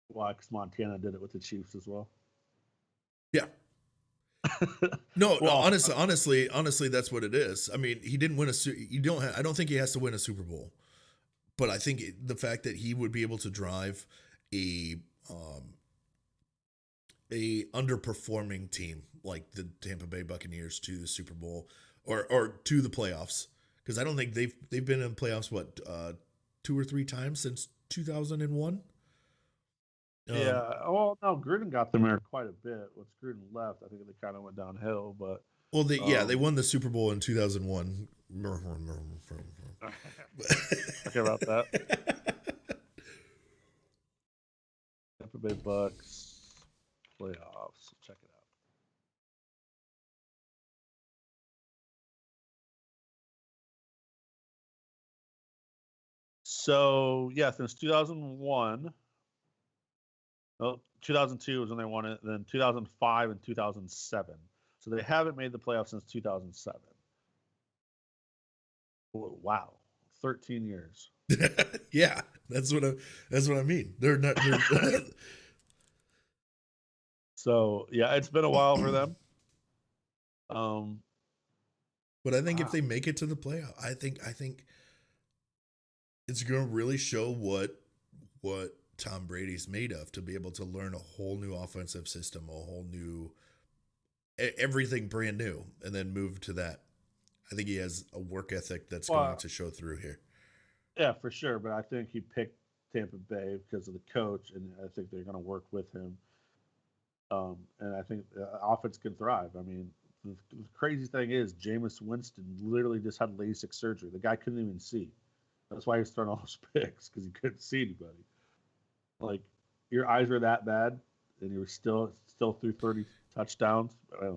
Why? Because Montana did it with the Chiefs as well. Yeah. No, honestly, that's what it is. I mean, he didn't win I don't think he has to win a Super Bowl, but I think the fact that he would be able to drive a underperforming team like the Tampa Bay Buccaneers to the Super Bowl or to the playoffs, because I don't think they've been in playoffs 2 or 3 times since 2001. Yeah, well, no, Gruden got them there quite a bit. Once Gruden left, I think they kind of went downhill. But they won the Super Bowl in 2001. Forget about that. Tampa Bay Bucks playoffs. Check it out. So yeah, since 2001. Well, 2002 was when they won it. Then 2005 and 2007. So they haven't made the playoffs since 2007. Wow, 13 years. Yeah, that's what I mean. They're not. So yeah, it's been a while for them. But I think if they make it to the playoff, I think it's going to really show what Tom Brady's made of, to be able to learn a whole new offensive system, a whole new everything brand new, and then move to that. I think he has a work ethic that's going to show through here. Yeah, for sure. But I think he picked Tampa Bay because of the coach, and I think they're going to work with him. And I think the offense can thrive. I mean, the crazy thing is Jameis Winston literally just had LASIK surgery. The guy couldn't even see. That's why he was throwing all those picks, because he couldn't see anybody. Like, your eyes were that bad, and you were still threw 30 touchdowns,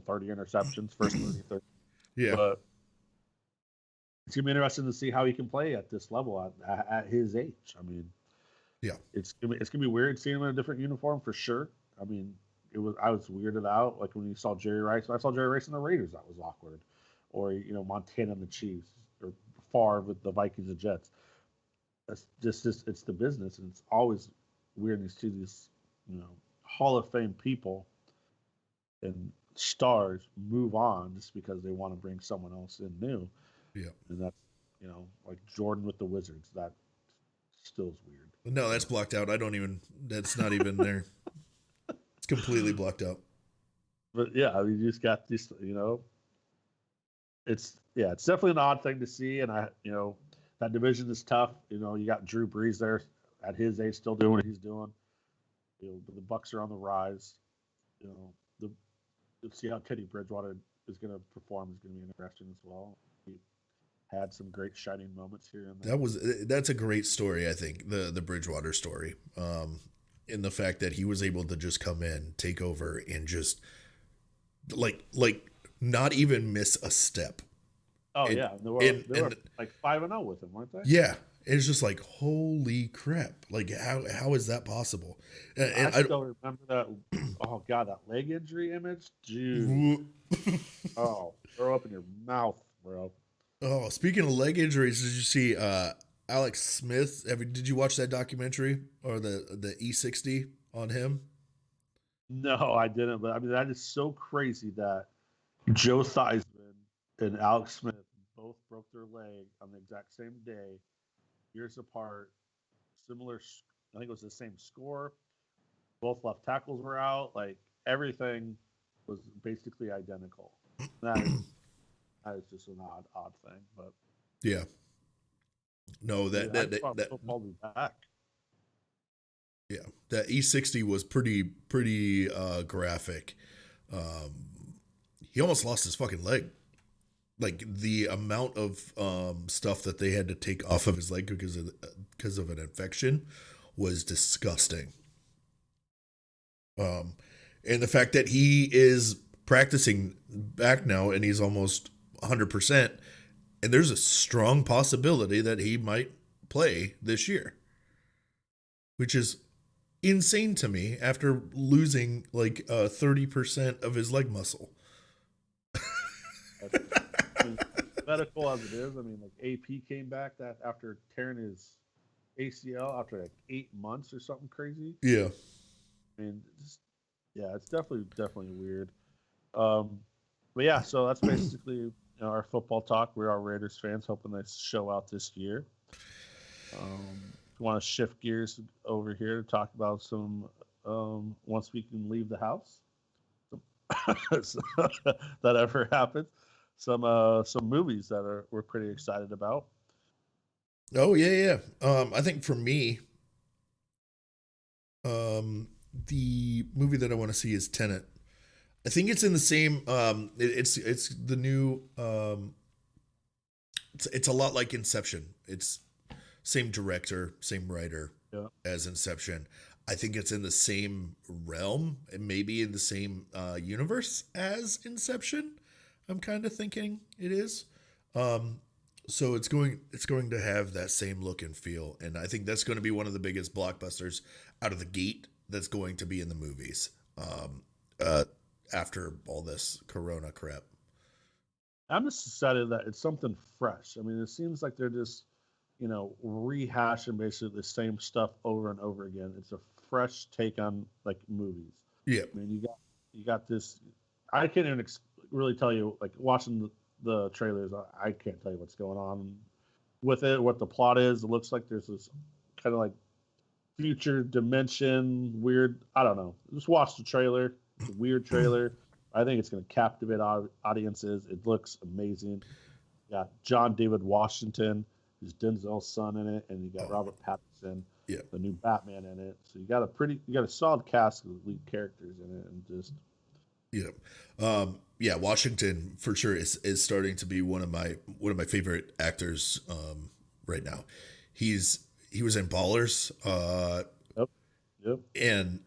30 interceptions, first 30. Yeah. But it's gonna be interesting to see how he can play at this level at his age. I mean, yeah, it's gonna be weird seeing him in a different uniform for sure. I mean, I was weirded out, like when you saw Jerry Rice. When I saw Jerry Rice in the Raiders, that was awkward. Or Montana and the Chiefs, or Favre with the Vikings and Jets. That's just it's the business, and it's always weird to see these Hall of Fame people and stars move on just because they want to bring someone else in new. Yeah, and that's like Jordan with the Wizards. That still is weird. No, that's blocked out. That's not even there. It's completely blocked out. But yeah, I mean, you just got this. It's definitely an odd thing to see, and that division is tough. You got Drew Brees there at his age, still doing what he's doing. The Bucks are on the rise. Let's see how Teddy Bridgewater is going to perform. Is going to be interesting as well. He had some great shining moments here and there. That's a great story. I think the Bridgewater story, in the fact that he was able to just come in, take over, and just like not even miss a step. Oh And yeah, they were and like 5-0 with him, weren't they? yeah, it's just like holy crap! Like how is that possible? I And still remember that. Oh god, that leg injury image, dude. I Oh, throw up in your mouth, bro. oh, speaking of leg injuries, did you see Alex Smith? Did you watch that documentary or the E60 on him? No, I didn't. But I mean, that is so crazy that Joe Theismann and Alex Smith both broke their leg on the exact same day, years apart. Similar, I think it was the same score. Both left tackles were out. Like everything was basically identical. That is that is just an odd thing. But Yeah. No, dude, I just want football to be back. yeah, that E60 was pretty graphic. He almost lost his fucking leg. Like the amount of stuff that they had to take off of his leg because of an infection was disgusting. Um, and the fact that he is practicing back now and he's almost 100%, and there's a strong possibility that he might play this year, which is insane to me after losing like 30% of his leg muscle. That's, I mean, medical as it is. I mean, like AP came back that after tearing his ACL after like 8 months or something crazy. Yeah. I mean, just, yeah, it's definitely weird. Um, but yeah, so that's basically our football talk. We're all Raiders fans, hoping they show out this year. If you want to shift gears over here to talk about some once we can leave the house, so, that ever happens. Some movies that we're pretty excited about. Oh yeah, yeah. I think for me, the movie that I want to see is Tenet. I think it's in the same. It's the new. It's a lot like Inception. It's same director, same writer Yeah, as Inception. I think it's in the same realm and maybe in the same universe as Inception. I'm kind of thinking it is. Um, so it's going to have that same look and feel, and I think that's going to be one of the biggest blockbusters out of the gate. That's going to be in the movies uh, after all this Corona crap. I'm just excited that it's something fresh. I mean, it seems like they're just rehashing basically the same stuff over and over again. It's a fresh take on like movies. Yeah, I mean, you got this. I can't even really tell you. Like watching the trailers, I can't tell you what's going on with it, what the plot is. It looks like there's this kind of like future dimension, weird. I don't know. Just watch the trailer. It's a weird trailer. I think it's going to captivate audiences. It looks amazing. You got John David Washington, who's Denzel's son in it, and you got oh, Robert Pattinson, yeah, the new Batman in it. So you got a solid cast of lead characters in it, and just yeah, yeah. Washington for sure is starting to be one of my favorite actors right now. He was in Ballers, yep, yep. and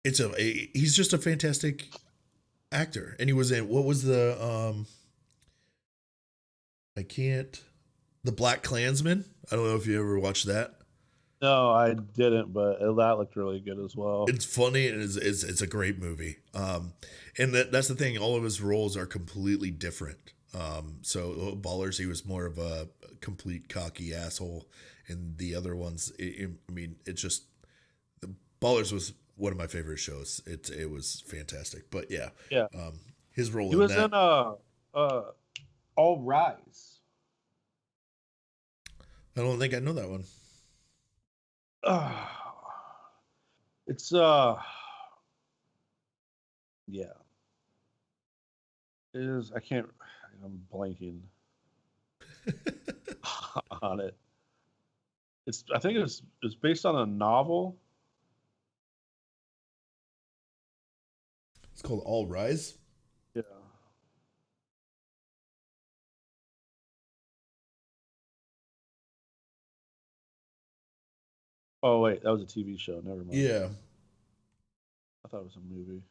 he's just a fantastic actor. And he was in what was the I can't the Black Klansman. I don't know if you ever watched that. No, I didn't, but that looked really good as well. It's funny and it's a great movie. And that's the thing. All of his roles are completely different. So Ballers, he was more of a complete cocky asshole, and the other ones, I mean, it's just Ballers was one of my favorite shows. It was fantastic. But yeah, Yeah, his role he in was that. in uh All Rise. I don't think I know that one. Uh, it's yeah, it is. I can't. I'm blanking on it. I think it's based on a novel. It's called All Rise. Yeah. Oh wait, that was a TV show. Never mind. Yeah. I thought it was a movie.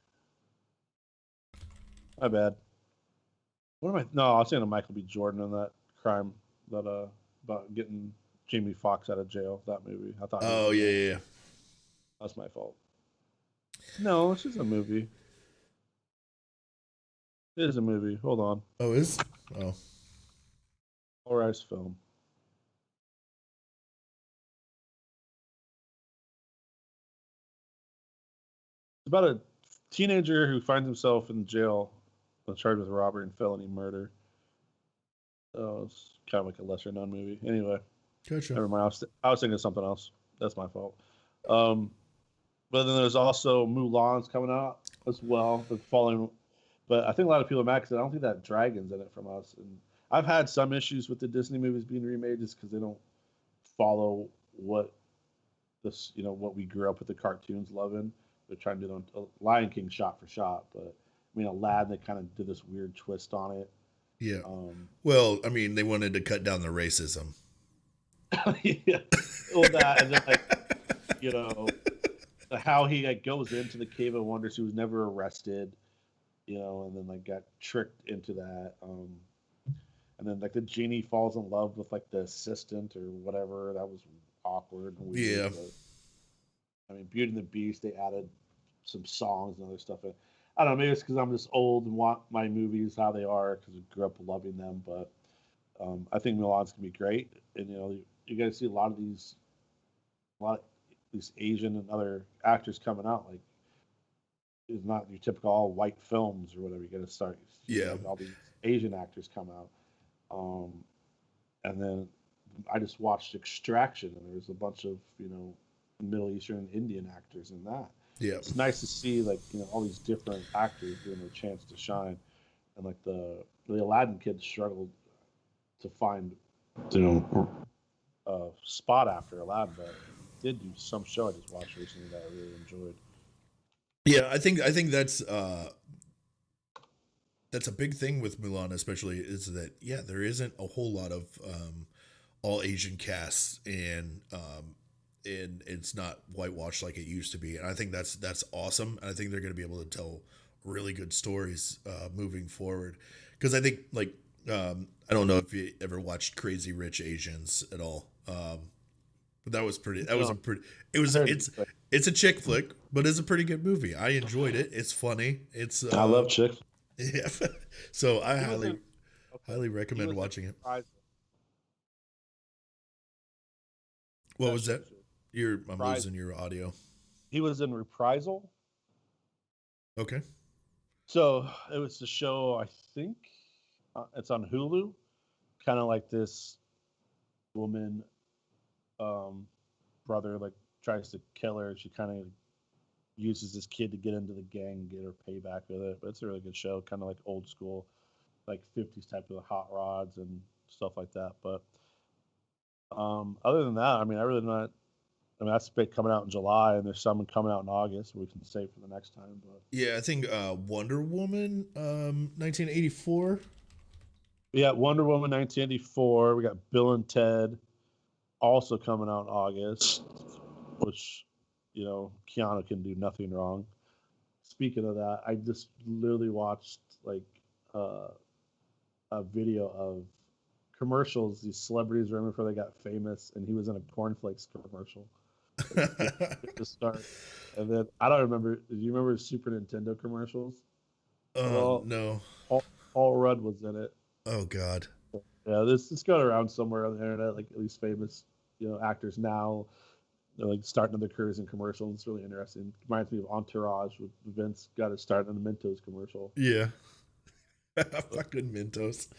My bad. What am I? No, I was saying Michael B. Jordan in that crime that about getting Jamie Foxx out of jail. That movie. I thought he was Oh in yeah, that. yeah, yeah. That's my fault. No, it's just a movie. It is a movie. Hold on. Oh, is oh Polarized film. It's about a teenager who finds himself in jail charged with robbery and felony murder. Oh, it's kind of like a lesser known movie. Anyway, gotcha. never mind. I was thinking of something else. That's my fault. Um, but then there's also Mulan's coming out as well. The following, but I think a lot of people are mad because I don't think that dragon's in it from us. And I've had some issues with the Disney movies being remade just because they don't follow what this, what we grew up with the cartoons loving. They're trying to do Lion King shot for shot, but I mean Aladdin, they kind of did this weird twist on it. Yeah. Um, Well, I mean, they wanted to cut down the racism. yeah, all that, and then you know how he goes into the Cave of Wonders. He was never arrested, and then got tricked into that. And then the genie falls in love with the assistant or whatever. That was awkward and weird. Yeah. But I mean, Beauty and the Beast, they added some songs and other stuff. I don't know. Maybe it's because I'm just old and want my movies how they are because I grew up loving them. But I think Milan's gonna be great, and you guys see a lot of these Asian and other actors coming out. It's not your typical all white films or whatever. You got to start seeing Yeah. all these Asian actors come out. And then I just watched Extraction, and there's a bunch of Middle Eastern and Indian actors in that. Yeah. It's nice to see all these different actors getting their chance to shine, and the Aladdin kid struggled to find a spot after Aladdin, but did do some show I just watched recently that I really enjoyed. Yeah, I think that's a big thing with Mulan, especially is that there isn't a whole lot of all Asian casts, and it's not whitewashed like it used to be, and I think that's awesome. And I think they're going to be able to tell really good stories moving forward. Because I think I don't know if you ever watched Crazy Rich Asians at all, but that was pretty. That was a pretty. It was it's a chick flick, but it's a pretty good movie. I enjoyed it. It's funny. It's I love chicks. yeah. So I He was highly in- highly He recommend was in watching it. Reprisal. What That was that? shows you. I'm Reprisal. losing your audio. He was in Reprisal. Okay. So it was the show. I think it's on Hulu. Kind of like this woman, brother, tries to kill her. She kind of uses this kid to get into the gang, get her payback with it. But it's a really good show. Kind of like old school, 50s type of hot rods and stuff like that. But other than that, I mean, I really not. I mean, that's big coming out in July, and there's some coming out in August. We can save for the next time. But Yeah, I think Wonder Woman, 1984. yeah, Wonder Woman 1984. We got Bill and Ted also coming out in August, which Keanu can do nothing wrong. Speaking of that, I just literally watched uh, a video of commercials these celebrities remember before they got famous, and he was in a cornflakes commercial. Get to start, and then I don't remember. Do you remember Super Nintendo commercials at all? No. Paul Rudd was in it. Oh God. Yeah, this going around somewhere on the internet, at least famous, actors now, they're starting their careers in commercials. It's really interesting. Reminds me of Entourage with Vince got his start in a Mentos commercial. Yeah. Fucking Mentos.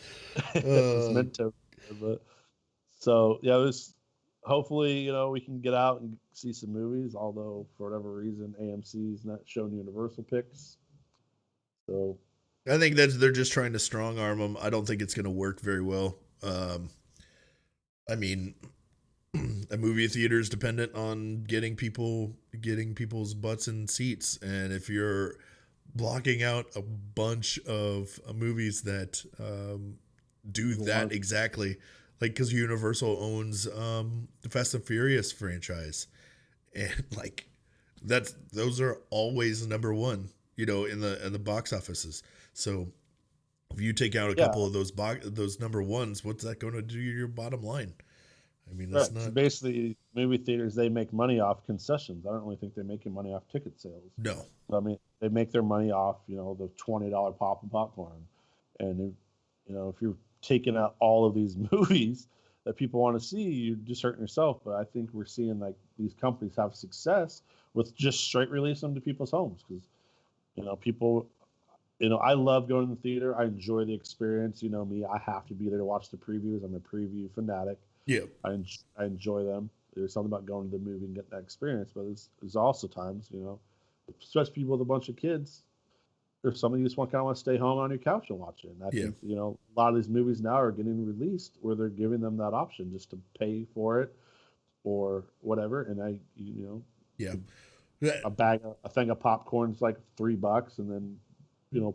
It's Mentos, but so yeah, it was. Hopefully, we can get out and see some movies. Although for whatever reason, AMC is not showing Universal picks. So I think they're just trying to strong arm them. I don't think it's going to work very well. I mean, a movie theater is dependent on getting people's butts in seats, and if you're blocking out a bunch of movies that do that exactly, because Universal owns the Fast and Furious franchise, and those are always number one, in the box offices. So if you take out a Yeah, couple of those number ones, what's that going to do to your bottom line? I mean, that's right. So not. basically, movie theaters, they make money off concessions. I don't really think they're making money off ticket sales. No. So, I mean, they make their money off, the $20 pop and popcorn. And if you're taking out all of these movies that people want to see, you're just hurting yourself. But I think we're seeing like these companies have success with just straight release them to people's homes because people. I love going to the theater. I enjoy the experience. Me, I have to be there to watch the previews. I'm a preview fanatic. Yeah. I enjoy them. There's something about going to the movie and getting that experience, but there's also times, especially people with a bunch of kids, there's some of you just want to stay home on your couch and watch it. And I Yeah. think, a lot of these movies now are getting released where they're giving them that option just to pay for it or whatever. And Yeah. a thing of popcorn is like $3 and then,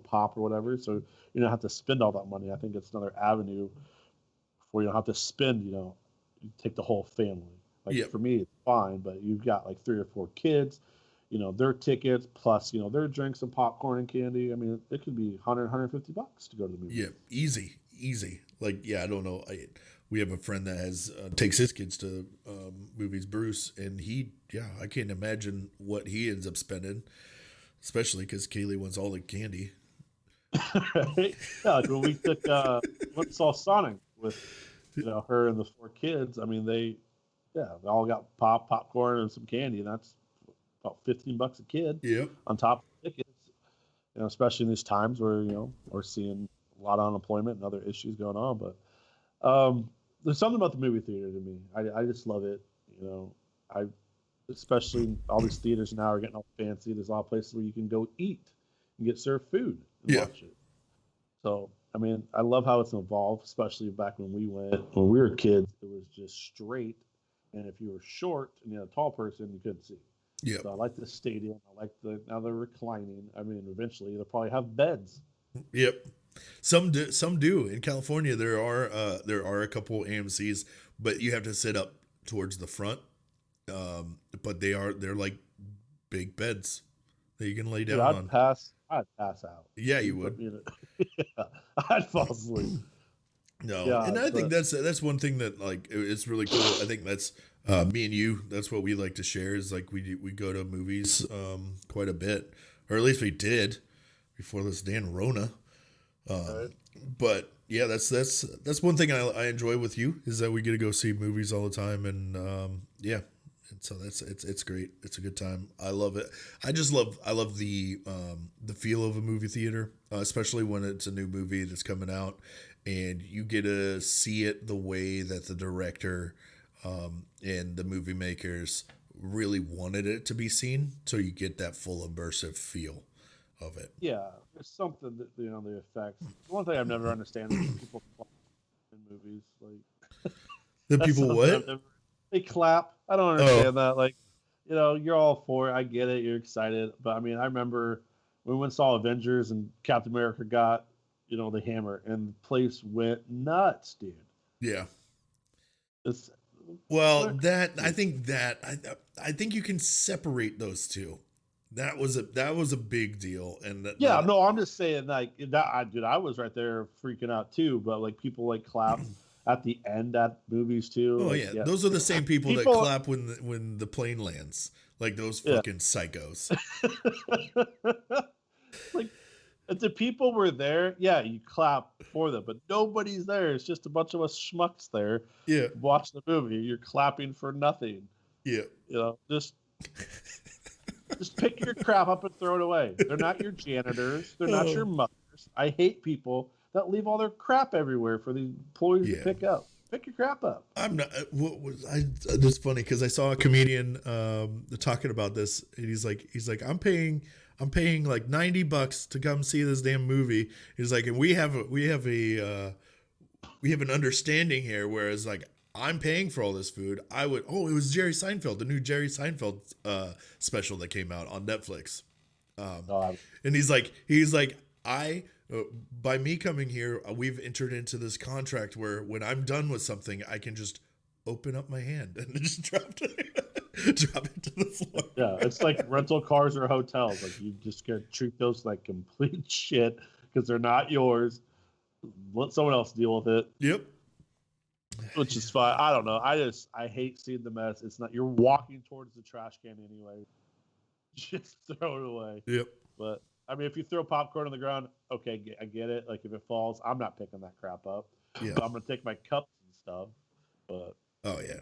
pop or whatever. So you don't have to spend all that money. I think it's another avenue where you don't have to spend, you take the whole family. Like Yep. for me, it's fine, but you've got like 3 or 4 kids, their tickets plus, their drinks and popcorn and candy. I mean, it could be $150 to go to the movie. Yeah. Easy. Like, yeah, I don't know. We have a friend that has takes his kids to movies, Bruce, and I can't imagine what he ends up spending, especially because Kaylee wants all the candy. Right? Yeah, like when we went and saw Sonic with, her and the 4 kids. I mean, they all got popcorn and some candy, and that's about $15 a kid. Yep. On top of the tickets. Especially in these times where we're seeing a lot of unemployment and other issues going on. But there's something about the movie theater to me. I just love it. I especially all these theaters now are getting all fancy. There's a lot of places where you can go eat and get served food and watch it. So I mean, I love how it's evolved, especially back when we were kids. It was just straight, and if you were short and you had a tall person, you couldn't see. Yeah. So I like the stadium. I like now they're reclining. I mean, eventually they'll probably have beds. Yep. Some do. In California, there are a couple AMC's, but you have to sit up towards the front. But they're like big beds that you can lay down on. I'd pass out. Yeah, you would. Yeah, I'd fall asleep. No, Yeah, and I think that's one thing that like it's really cool. I think that's me and you. That's what we like to share. Is like we go to movies quite a bit, or at least we did before this damn Rona. Right. But yeah, that's one thing I enjoy with you is that we get to go see movies all the time, and yeah, and so it's great. It's a good time. I love it. I love the feel of a movie theater, especially when it's a new movie that's coming out, and you get to see it the way that the director and the movie makers really wanted it to be seen, so you get that full immersive feel of it. Yeah, there's something that the effects. One thing I've never understood is people clap in movies. Like The people what? They clap. I don't understand that. Like, you're all for it. I get it. You're excited, but I mean, I remember when we went and saw Avengers and Captain America got the hammer and the place went nuts, dude. Yeah. It's I think you can separate those two. That was a big deal, and no, I'm just saying like that. I was right there freaking out too. But like people like clap at the end at movies too. Oh like, yeah, those are the same people that clap when the plane lands. Like those fucking psychos. Like if the people were there, yeah, you clap for them, but nobody's there. It's just a bunch of us schmucks there. Yeah, watch the movie. You're clapping for nothing. Yeah, just pick your crap up and throw it away. They're not your janitors. They're not your mothers. I hate people that leave all their crap everywhere for the employees to pick up. Pick your crap up. I'm not. It's funny because I saw a comedian talking about this, and he's like, I'm paying like $90 to come see this damn movie. He's like, and we have an understanding here, whereas like I'm paying for all this food. It was Jerry Seinfeld, the new Jerry Seinfeld special that came out on Netflix. And he's like, by me coming here, we've entered into this contract where when I'm done with something, I can just open up my hand and just drop it to the floor. Yeah, it's like rental cars or hotels. Like you just gotta treat those like complete shit because they're not yours. Let someone else deal with it. Yep. Which is fine. I don't know. I hate seeing the mess. It's not, you're walking towards the trash can anyway. Just throw it away. Yep. But I mean, if you throw popcorn on the ground, okay, I get it. Like if it falls, I'm not picking that crap up. Yeah. I'm gonna take my cups and stuff. But oh yeah.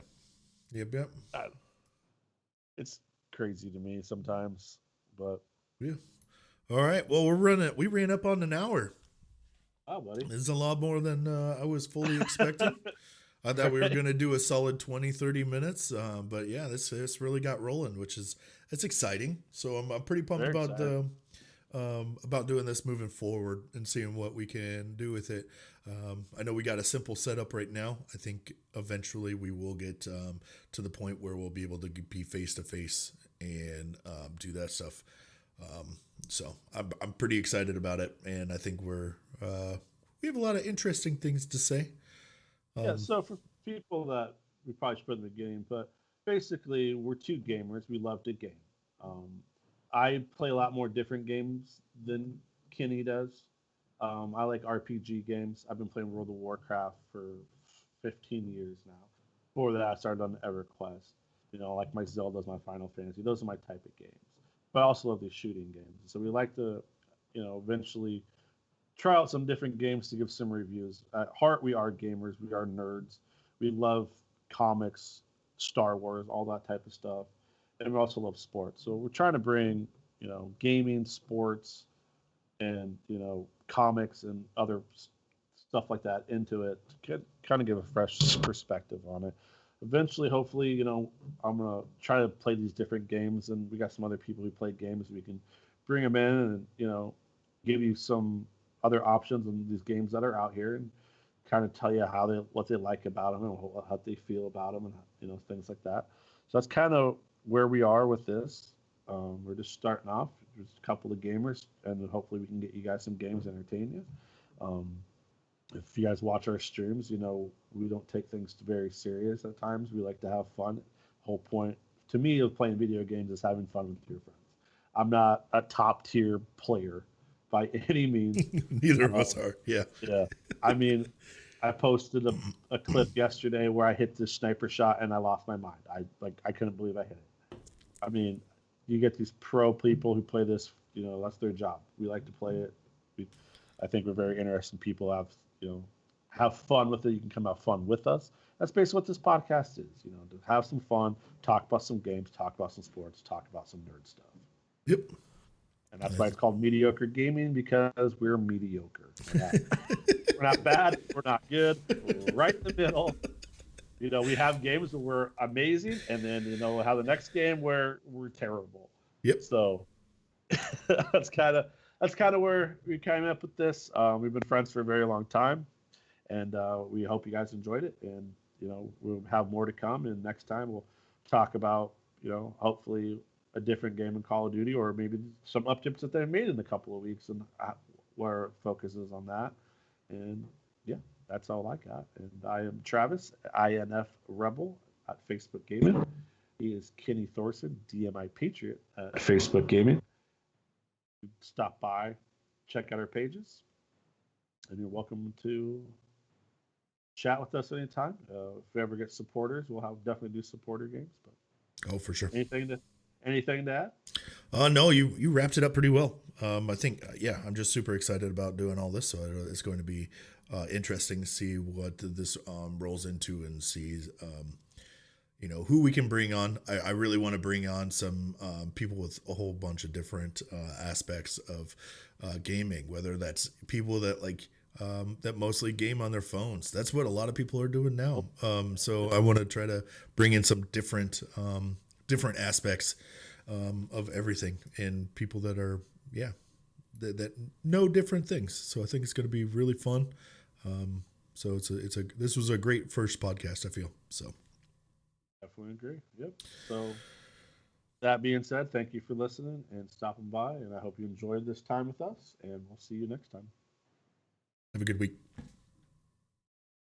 Yep. It's crazy to me sometimes. But yeah. All right. Well, we ran up on an hour. Oh, buddy. This is a lot more than I was fully expecting. I thought we were going to do a solid 20, 30 minutes. But yeah, this really got rolling, it's exciting. So I'm pretty pumped about doing this moving forward and seeing what we can do with it. I know we got a simple setup right now. I think eventually we will get to the point where we'll be able to be face to face and do that stuff. So I'm pretty excited about it, and I think we have a lot of interesting things to say. Yeah, so for people that we probably should put in the beginning, but basically we're two gamers. We love to game. I play a lot more different games than Kenny does. I like RPG games. I've been playing World of Warcraft for 15 years now. Before that, I started on EverQuest. Like my Zelda's, my Final Fantasy. Those are my type of games. But I also love these shooting games. So we like to, eventually try out some different games to give some reviews. At heart, we are gamers. We are nerds. We love comics, Star Wars, all that type of stuff. And we also love sports. So we're trying to bring, gaming, sports, and, comics and other stuff like that into it to kind of give a fresh perspective on it. Eventually, hopefully, I'm going to try to play these different games, and we got some other people who play games. We can bring them in and, give you some other options on these games that are out here and kind of tell you what they like about them and how they feel about them and, things like that. So that's kind of where we are with this. We're just starting off. There's a couple of gamers, and hopefully we can get you guys some games, entertain you. If you guys watch our streams, we don't take things very serious at times. We like to have fun. The whole point, to me, of playing video games is having fun with your friends. I'm not a top tier player by any means. Neither of us are. Yeah. Yeah. I mean, I posted a clip yesterday where I hit this sniper shot and I lost my mind. I couldn't believe I hit it. I mean, you get these pro people who play this, that's their job. We like to play it. I think we're very interesting people. Have fun with it. You can come have fun with us. That's basically what this podcast is. To have some fun, talk about some games, talk about some sports, talk about some nerd stuff. Yep. And that's why it's called Mediocre Gaming, because we're mediocre. We're not bad. We're not good. We're right in the middle. We have games where we're amazing, and then have the next game where we're terrible. Yep. So that's kind of where we came up with this. We've been friends for a very long time, and we hope you guys enjoyed it. And we'll have more to come. And next time we'll talk about hopefully a different game in Call of Duty, or maybe some uptips that they've made in a couple of weeks, and where it focuses on that. And yeah, that's all I got. And I am Travis, INF Rebel at Facebook Gaming. He is Kenny Thorson, DMI Patriot at Facebook Gaming. Stop by, check out our pages, and you're welcome to chat with us anytime. If we ever get supporters, we'll definitely do supporter games. But for sure. Anything to add? No, you wrapped it up pretty well. I think, I'm just super excited about doing all this. So it's going to be interesting to see what this rolls into and see, who we can bring on. I really want to bring on some people with a whole bunch of different aspects of gaming, whether that's people that that mostly game on their phones. That's what a lot of people are doing now. So I want to try to bring in some different aspects of everything, and people that are that know different things. So I think it's going to be really fun. So this was a great first podcast, I feel. So definitely agree. Yep. So that being said, thank you for listening and stopping by, and I hope you enjoyed this time with us, and we'll see you next time. Have a good week.